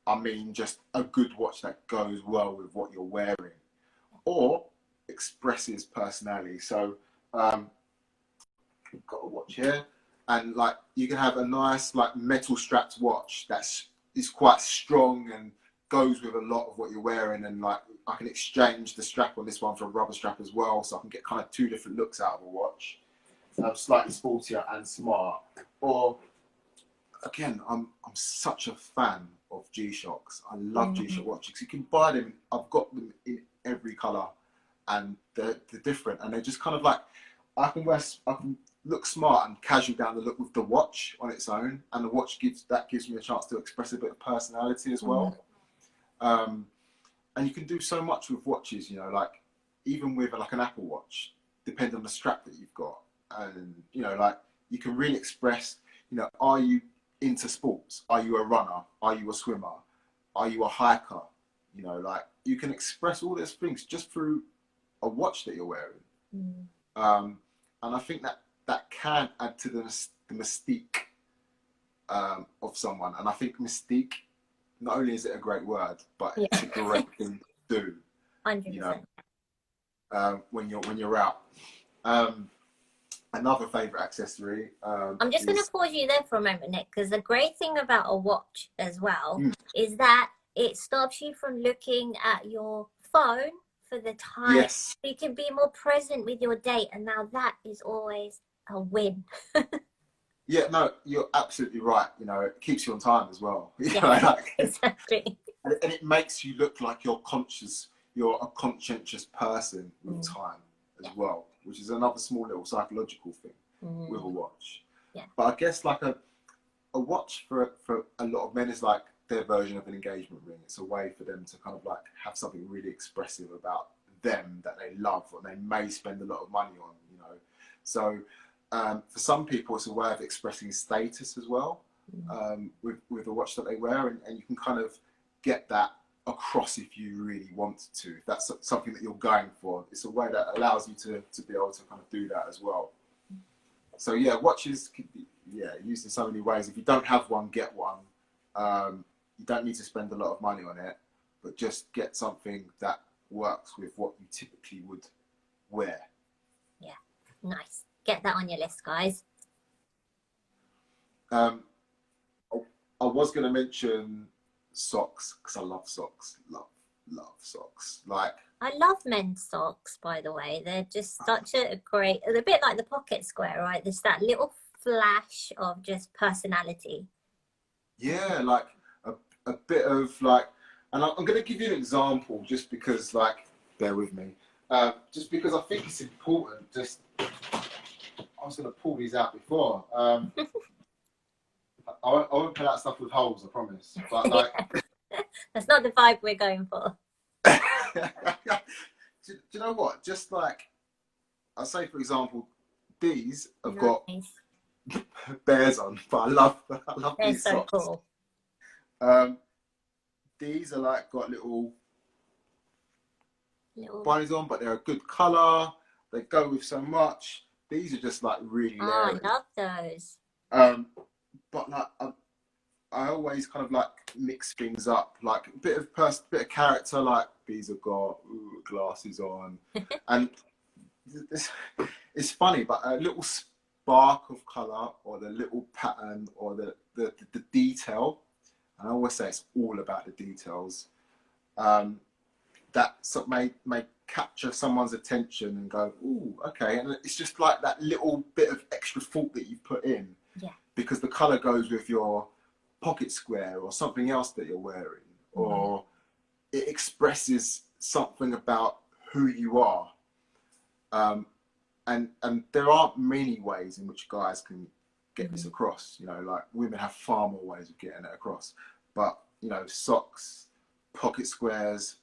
Speaker 2: I mean just a good watch that goes well with what you're wearing or expresses personality. So I've got a watch here, and like you can have a nice like metal strapped watch is quite strong and goes with a lot of what you're wearing, and like I can exchange the strap on this one for a rubber strap as well, so I can get kind of two different looks out of a watch. Slightly sportier and smart. Or again, I'm such a fan of G-Shocks. I love G-Shock watches. You can buy them. I've got them in every color, and they're different, and they're just kind of like I can look smart and casual down the look with the watch on its own, and the watch gives me a chance to express a bit of personality as well. And you can do so much with watches, you know, like even with like an Apple Watch, depending on the strap that you've got. And you know, like you can really express, you know, are you into sports? Are you a runner? Are you a swimmer? Are you a hiker? You know, like you can express all those things just through a watch that you're wearing. And I think that can add to the mystique of someone. And I think mystique not only is it a great word, but
Speaker 1: Yeah.
Speaker 2: it's a great thing to do. You know,
Speaker 1: 100%.
Speaker 2: when you're out. Um, Another favorite accessory
Speaker 1: I'm just going to
Speaker 2: is
Speaker 1: pause you there for a moment, Nick, because the great thing about a watch as well
Speaker 2: mm,
Speaker 1: is that it stops you from looking at your phone for the time.
Speaker 2: yes,
Speaker 1: So you can be more present with your date, and now that is always a win.
Speaker 2: yeah, no, you're absolutely right. You know, it keeps you on time as well. You know,
Speaker 1: Yes,
Speaker 2: like,
Speaker 1: exactly.
Speaker 2: and it makes you look like you're a conscientious person with
Speaker 1: Mm,
Speaker 2: time as
Speaker 1: yeah.
Speaker 2: well, which is another small little psychological thing with a
Speaker 1: Mm,
Speaker 2: watch.
Speaker 1: yeah.
Speaker 2: But I guess like a watch for a lot of men is like their version of an engagement ring. It's a way for them to kind of like have something really expressive about them that they love or they may spend a lot of money on, you know. So for some people, it's a way of expressing status as well, with the watch that they wear, and you can kind of get that across if you really want to. If that's something that you're going for, it's a way that allows you to be able to kind of do that as well. So yeah, watches could be used in so many ways. If you don't have one, get one. You don't need to spend a lot of money on it, but just get something that works with what you typically would wear.
Speaker 1: Yeah. Nice. Get that on your list, guys.
Speaker 2: Um, I was going to mention socks because I love socks. Love socks. Like,
Speaker 1: I love men's socks, by the way. They're just such a great, they're a bit like the pocket square, right? There's that little flash of just personality.
Speaker 2: yeah, like a bit of like, and I'm going to give you an example just because, like, bear with me. Just because I think it's important. Just, I was going to pull these out before. I won't put out stuff with holes, I promise. But like,
Speaker 1: That's not the vibe we're going for.
Speaker 2: do you know what? Just like, I say, for example, these have got
Speaker 1: Nice.
Speaker 2: bears on, but I love
Speaker 1: They're
Speaker 2: these
Speaker 1: so
Speaker 2: socks.
Speaker 1: cool.
Speaker 2: Um, these are like got little
Speaker 1: Little.
Speaker 2: bunnies on, but they're a good colour. They go with so much. These are just like really
Speaker 1: Oh,
Speaker 2: leery.
Speaker 1: I love those.
Speaker 2: But like I always kind of like mix things up, like a bit of character. Like these have got glasses on, and it's funny, but a little spark of colour or the little pattern or the detail. And I always say it's all about the details. That sort of may capture someone's attention and go, ooh, okay. And it's just like that little bit of extra thought that you put in.
Speaker 1: Yeah.
Speaker 2: Because the colour goes with your pocket square or something else that you're wearing, or it expresses something about who you are. And there aren't many ways in which guys can get this across. You know, like women have far more ways of getting it across. But you know, socks, pocket squares.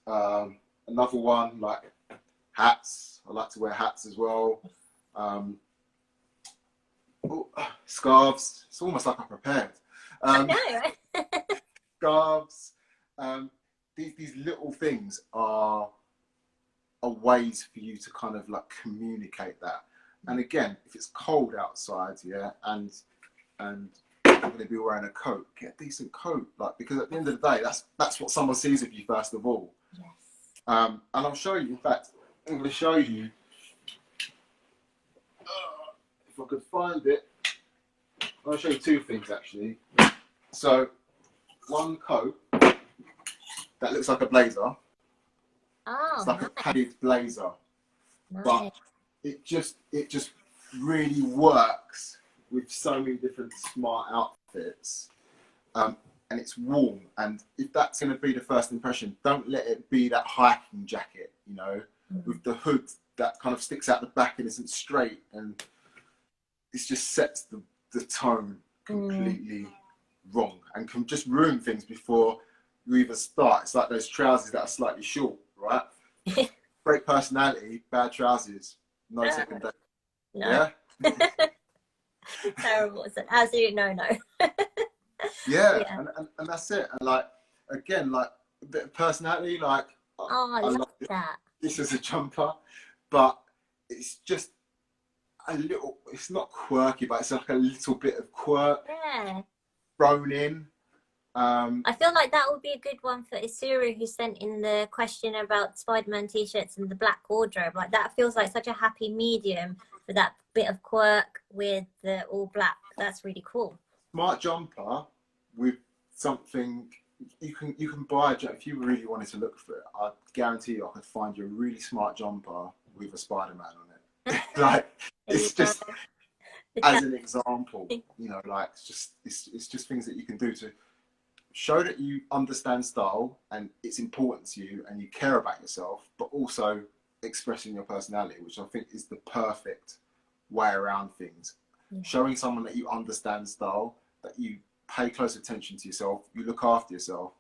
Speaker 2: Another one like hats. I like to wear hats as well. Scarves. It's almost like I'm prepared.
Speaker 1: I know, right?
Speaker 2: Scarves. These little things are ways for you to kind of like communicate that. And again, if it's cold outside, yeah, and I'm going to be wearing a coat, get a decent coat, like, because at the end of the day, that's what someone sees of you first of all.
Speaker 1: Yes.
Speaker 2: And I'll show you. In fact, I'm going to show you if I could find it. I'll show you two things actually. So, one coat that looks like a blazer.
Speaker 1: Oh,
Speaker 2: It's like
Speaker 1: nice.
Speaker 2: a padded blazer,
Speaker 1: Nice.
Speaker 2: but it just really works with so many different smart outfits. And it's warm. And if that's going to be the first impression, don't let it be that hiking jacket, you know, with the hood that kind of sticks out the back and isn't straight, and it just sets the tone completely wrong and can just ruin things before you even start. It's like those trousers that are slightly short, right? Great personality, bad trousers, no second date.
Speaker 1: No.
Speaker 2: Yeah?
Speaker 1: Terrible. It's an absolute no.
Speaker 2: Yeah,
Speaker 1: Yeah.
Speaker 2: and that's it. And like, again, like a bit of personality, like
Speaker 1: Oh, I love that.
Speaker 2: this as a jumper, but it's just a little, it's not quirky, but it's like a little bit of quirk
Speaker 1: Yeah.
Speaker 2: thrown in.
Speaker 1: I feel like that would be a good one for Isuru, who sent in the question about Spider-Man t-shirts and the black wardrobe. Like that feels like such a happy medium for that bit of quirk with the all black. That's really cool.
Speaker 2: Smart jumper with something you can buy. If you really wanted to look for it, I guarantee you I could find you a really smart jumper with a Spider-Man on it. Like it's just as an example, you know, like it's just things that you can do to show that you understand style and it's important to you and you care about yourself, but also expressing your personality, which I think is the perfect way around things. Yeah. Showing someone that you understand style, that you pay close attention to yourself, you look after yourself,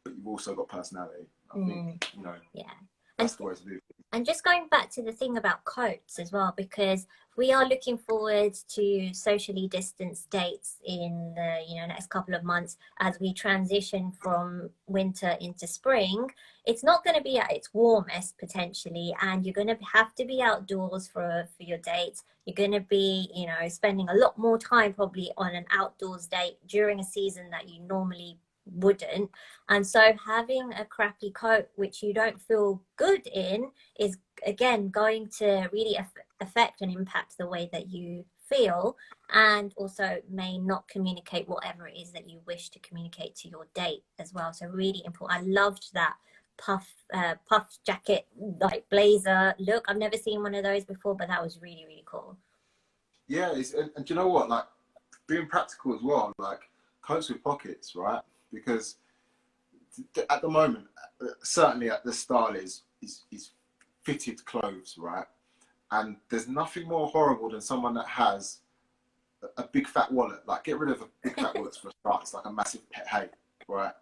Speaker 2: but you've also got personality. I think, you know,
Speaker 1: yeah,
Speaker 2: that's the way to do it.
Speaker 1: And just going back to the thing about coats as well, because we are looking forward to socially distanced dates in the next couple of months as we transition from winter into spring. It's not going to be at its warmest potentially, and you're going to have to be outdoors for your dates. You're going to be, spending a lot more time probably on an outdoors date during a season that you normally wouldn't. And so having a crappy coat which you don't feel good in is again going to really affect and impact the way that you feel, and also may not communicate whatever it is that you wish to communicate to your date as well. So really important. I loved that puff jacket, like blazer look. I've never seen one of those before, but that was really, really cool.
Speaker 2: Yeah, and do you know what, like being practical as well, like coats with pockets, right? Because at the moment, certainly at the style is fitted clothes, right? And there's nothing more horrible than someone that has a big fat wallet. Like, get rid of big fat wallets for a start. It's like a massive pet hate, right?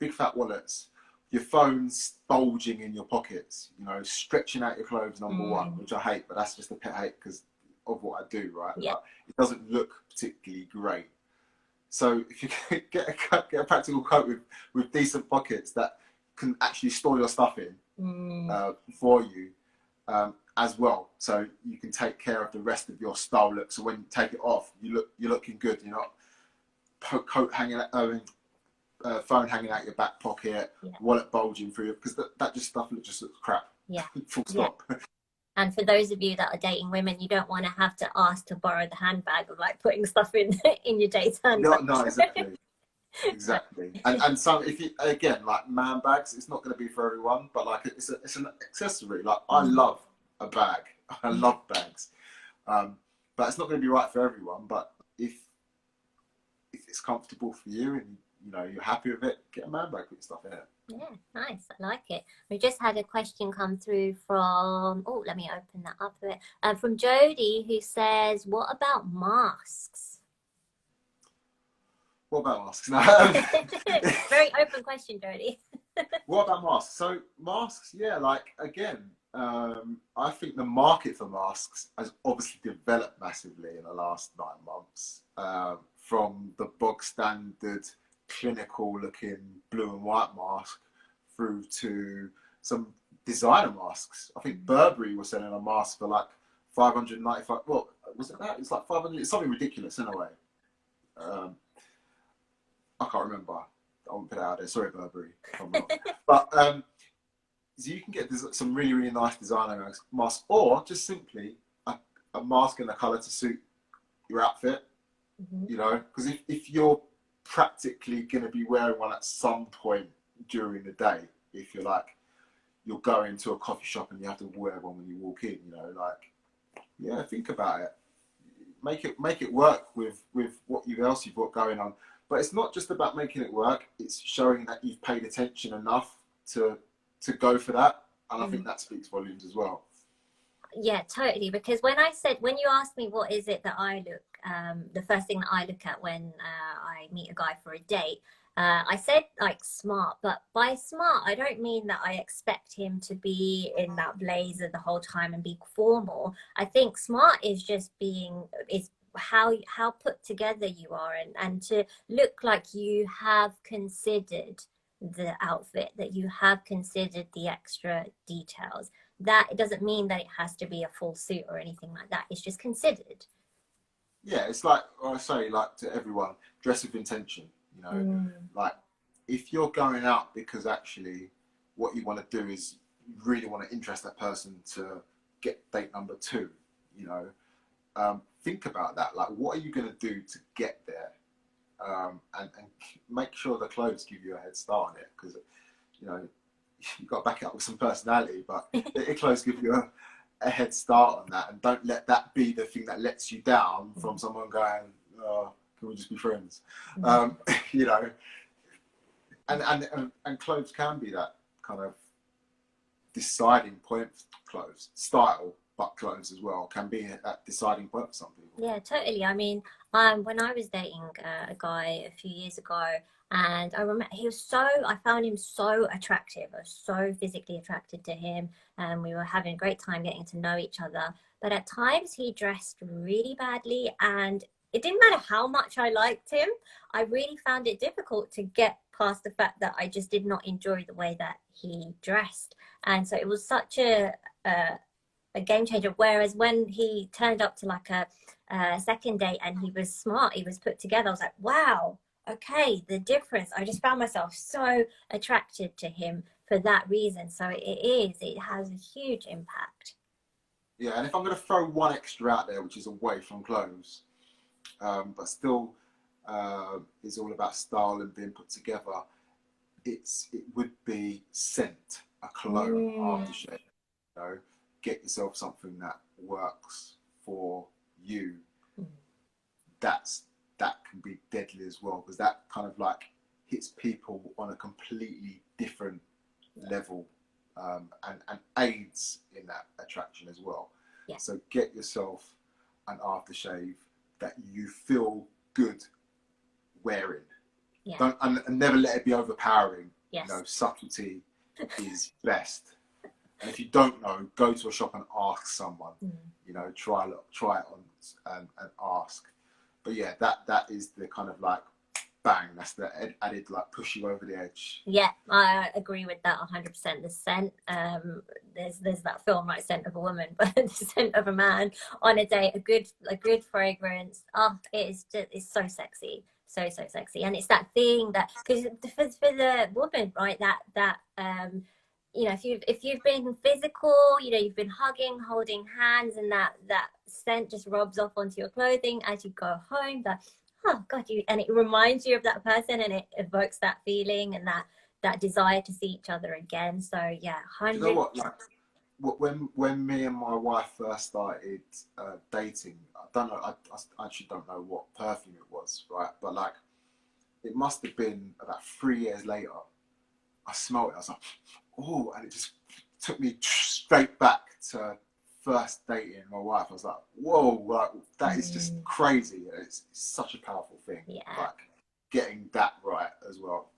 Speaker 2: Big fat wallets, your phone's bulging in your pockets, stretching out your clothes, number one, which I hate, but that's just a pet hate because of what I do, right?
Speaker 1: Yeah.
Speaker 2: Like, it doesn't look particularly great. So if you get a practical coat with decent pockets that can actually store your stuff in for you as well, so you can take care of the rest of your style look. So when you take it off, you're looking good. You're not coat hanging out, phone hanging out your back pocket, wallet bulging through, because that stuff just looks crap.
Speaker 1: Yeah.
Speaker 2: Full stop.
Speaker 1: Yeah. And for those of you that are dating women, you don't want to have to ask to borrow the handbag of like putting stuff in your date's handbag.
Speaker 2: No, exactly. Exactly. And some, if you, again, like man bags, it's not going to be for everyone, but like it's an accessory. Like I love a bag. I love bags. But it's not going to be right for everyone. But if it's comfortable for you and you're happy with it, get a man bag, put your stuff in it.
Speaker 1: Yeah, nice. I like it. We just had a question come through from, let me open that up a bit, from Jody, who says, what about masks?
Speaker 2: What about masks?
Speaker 1: Very open question, Jody.
Speaker 2: What about masks? So masks, yeah, like again, I think the market for masks has obviously developed massively in the last 9 months, from the bog standard clinical looking blue and white mask through to some designer masks. I think Burberry was selling a mask for like 595. Well, was it that? It's like 500. It's something ridiculous anyway. I can't remember. I won't put it out there. Sorry, Burberry. But so you can get some really, really nice designer masks, or just simply a mask in a colour to suit your outfit. Because if you're practically going to be wearing one at some point during the day, if you're going to a coffee shop and you have to wear one when you walk in, think about it. Make it work with what else you've got going on. But it's not just about making it work, it's showing that you've paid attention enough to go for that. And I think that speaks volumes as well.
Speaker 1: Yeah, totally. Because when you asked me what is it that I look, the first thing that I look at when I meet a guy for a date, I said like smart, but by smart, I don't mean that I expect him to be in that blazer the whole time and be formal. I think smart is just is how put together you are, and to look like you have considered the outfit, that you have considered the extra details. That it doesn't mean that it has to be a full suit or anything like that. It's just considered.
Speaker 2: Yeah, it's like I say, like to everyone, dress with intention. You know, like if you're going out because actually what you want to do is you really want to interest that person to get date number 2, you know, think about that. Like, what are you going to do to get there? And make sure the clothes give you a head start on it, because, you know, you've got to back it up with some personality, but the clothes give you a head start on that, and don't let that be the thing that lets you down from someone going, oh, can we just be friends? You know, and clothes can be that kind of deciding point. Clothes style, but clothes as well can be that deciding point for some people.
Speaker 1: Yeah, totally. I mean, when I was dating a guy a few years ago, and I remember I found him so attractive. I was so physically attracted to him, and we were having a great time getting to know each other. But at times he dressed really badly, and it didn't matter how much I liked him. I really found it difficult to get past the fact that I just did not enjoy the way that he dressed. And so it was such a game changer. Whereas when he turned up to like a second date and he was smart, he was put together, I was like, wow, okay, the difference. I just found myself so attracted to him for that reason. So it has a huge impact.
Speaker 2: Yeah, and if I'm going to throw one extra out there, which is away from clothes, but still is all about style and being put together, it would be scent, a cologne, aftershave. You know, get yourself something that works for you. That can be deadly as well, because that kind of like hits people on a completely different level, and aids in that attraction as well.
Speaker 1: Yeah.
Speaker 2: So get yourself an aftershave that you feel good wearing.
Speaker 1: Yeah.
Speaker 2: Don't, and never let it be overpowering.
Speaker 1: Yes.
Speaker 2: You know, subtlety is best. And if you don't know, go to a shop and ask someone. You know, try it on and ask. But yeah, that is the kind of like bang. That's the added like push you over the edge.
Speaker 1: Yeah, I agree with that 100%. The scent, there's that film, right, Scent of a Woman, but the scent of a man on a date, a good fragrance. Oh, it's so sexy. So sexy. And it's that thing that, because for the woman, right, that you know, if you've been physical, you know, you've been hugging, holding hands, and that scent just rubs off onto your clothing as you go home, that, oh God, and it reminds you of that person, and it evokes that feeling and that desire to see each other again. So yeah, 100.
Speaker 2: You know what, like, when me and my wife first started dating, I don't know, I actually don't know what perfume it was, right? But like, it must have been about 3 years later. I smelled it. I was like, oh, and it just took me straight back to first dating my wife. I was like, whoa, like, that is just crazy. It's such a powerful thing.
Speaker 1: Yeah.
Speaker 2: Like getting that right as well.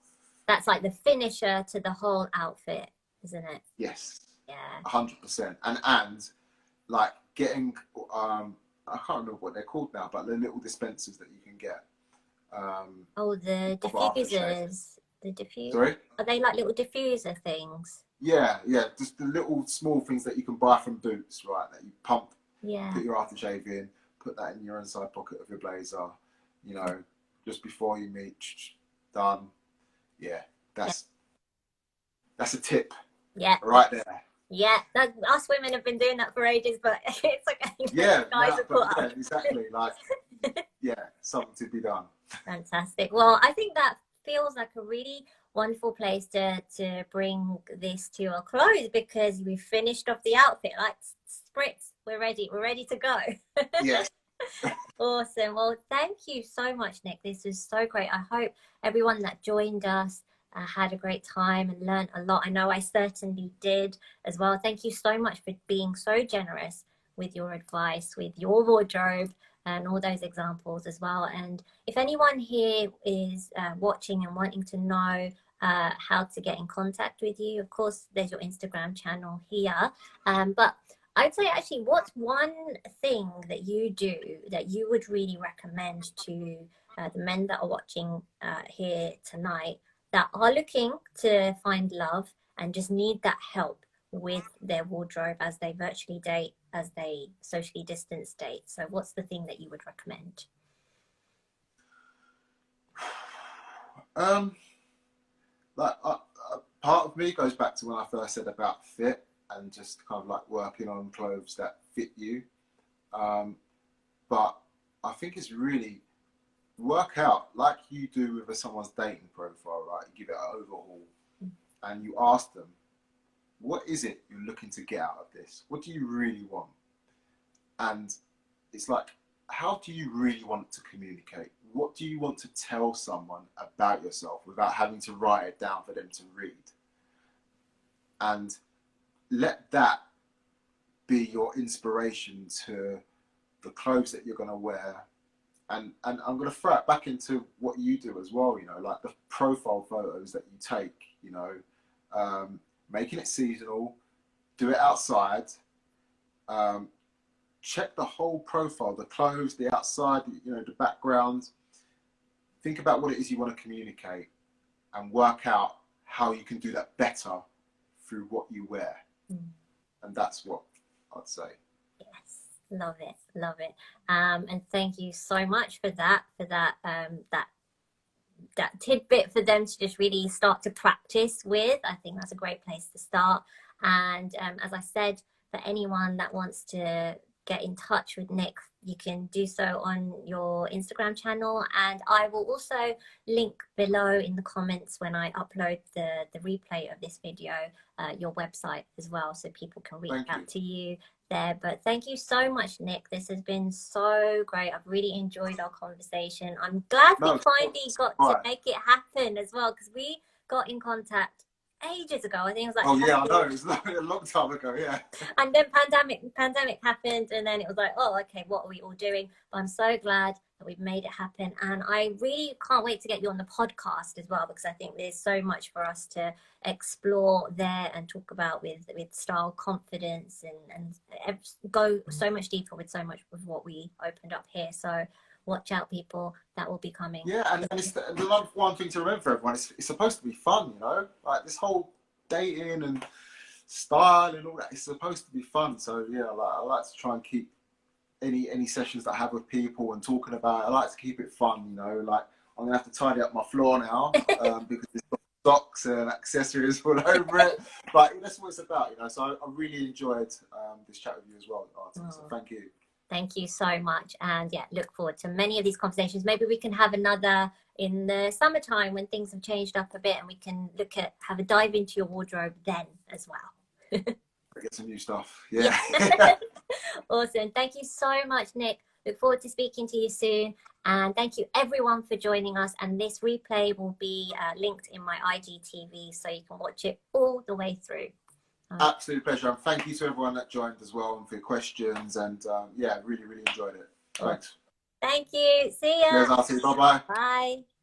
Speaker 1: That's like the finisher to the whole outfit, isn't it?
Speaker 2: Yes.
Speaker 1: Yeah.
Speaker 2: 100%. And like getting, I can't remember what they're called now, but the little dispensers that you can get.
Speaker 1: The diffusers. The diffuse.
Speaker 2: Sorry?
Speaker 1: Are they like little diffuser things?
Speaker 2: Yeah, just the little small things that you can buy from Boots, right? That you pump,
Speaker 1: yeah,
Speaker 2: put your aftershave in, put that in your inside pocket of your blazer, you know, just before you meet, done. Yeah, that's a tip.
Speaker 1: Yeah,
Speaker 2: right there.
Speaker 1: Yeah, us women have been doing that for ages, but it's like
Speaker 2: guys have put up. Exactly. Like, something to be done.
Speaker 1: Fantastic. Well, I think that feels like a really wonderful place to bring this to a close, because we finished off the outfit. Like, spritz, we're ready to go.
Speaker 2: Yes.
Speaker 1: Awesome. Well, thank you so much, Nick. This was so great. I hope everyone that joined us had a great time and learned a lot. I know I certainly did as well. Thank you so much for being so generous with your advice, with your wardrobe, and all those examples as well. And if anyone here is watching and wanting to know how to get in contact with you, of course, there's your Instagram channel here. But I'd say, actually, what's one thing that you do that you would really recommend to the men that are watching here tonight, that are looking to find love and just need that help with their wardrobe as they virtually date, as they socially distance date? So what's the thing that you would recommend?
Speaker 2: Um, part of me goes back to when I first said about fit and just kind of like working on clothes that fit you. Um, but I think it's really work out like you do with someone's dating profile, right? You give it an overhaul and you ask them, what is it you're looking to get out of this? What do you really want? And it's like, how do you really want to communicate? What do you want to tell someone about yourself without having to write it down for them to read? And let that be your inspiration to the clothes that you're going to wear. And I'm going to throw it back into what you do as well, you know, like the profile photos that you take, you know, making it seasonal, do it outside, check the whole profile, the clothes, the outside, you know, the background. Think about what it is you want to communicate and work out how you can do that better through what you wear. And that's what I'd say.
Speaker 1: Yes, love it, love it. And thank you so much for that tidbit for them to just really start to practice with. I think that's a great place to start. And as I said, for anyone that wants to get in touch with Nick, you can do so on your Instagram channel, and I will also link below in the comments when I upload the replay of this video, your website as well, so people can reach out to you there. But thank you so much, Nick. This has been so great. I've really enjoyed our conversation. I'm glad we finally got to make it happen as well, because we got in contact ages ago. I think it was like,
Speaker 2: oh yeah, I know, it was a long time ago, yeah.
Speaker 1: And then pandemic happened, and then it was like, oh, okay, what are we all doing? But I'm so glad that we've made it happen, and I really can't wait to get you on the podcast as well, because I think there's so much for us to explore there and talk about with style, confidence, and go so much deeper with so much of what we opened up here. So watch out, people, that will be coming.
Speaker 2: Yeah, and it's the number one thing to remember for everyone. It's supposed to be fun, you know? Like this whole dating and style and all that, it's supposed to be fun. So yeah, I like to try and keep any sessions that I have with people and talking about it, I like to keep it fun, you know? Like, I'm gonna have to tidy up my floor now because there's socks and accessories all over it. But that's what it's about, you know? So I really enjoyed this chat with you as well, Artem. So thank you.
Speaker 1: Thank you so much. And yeah, look forward to many of these conversations. Maybe we can have another in the summertime when things have changed up a bit, and we can have a dive into your wardrobe then as well.
Speaker 2: Get some new stuff. Yeah.
Speaker 1: Awesome. Thank you so much, Nick. Look forward to speaking to you soon. And thank you everyone for joining us. And this replay will be linked in my IGTV, so you can watch it all the way through.
Speaker 2: Absolute pleasure. And thank you to everyone that joined as well and for your questions. And yeah, really enjoyed it. Thanks.
Speaker 1: Thank you. See ya.
Speaker 2: Cheers, Artie. Bye-bye.
Speaker 1: Bye.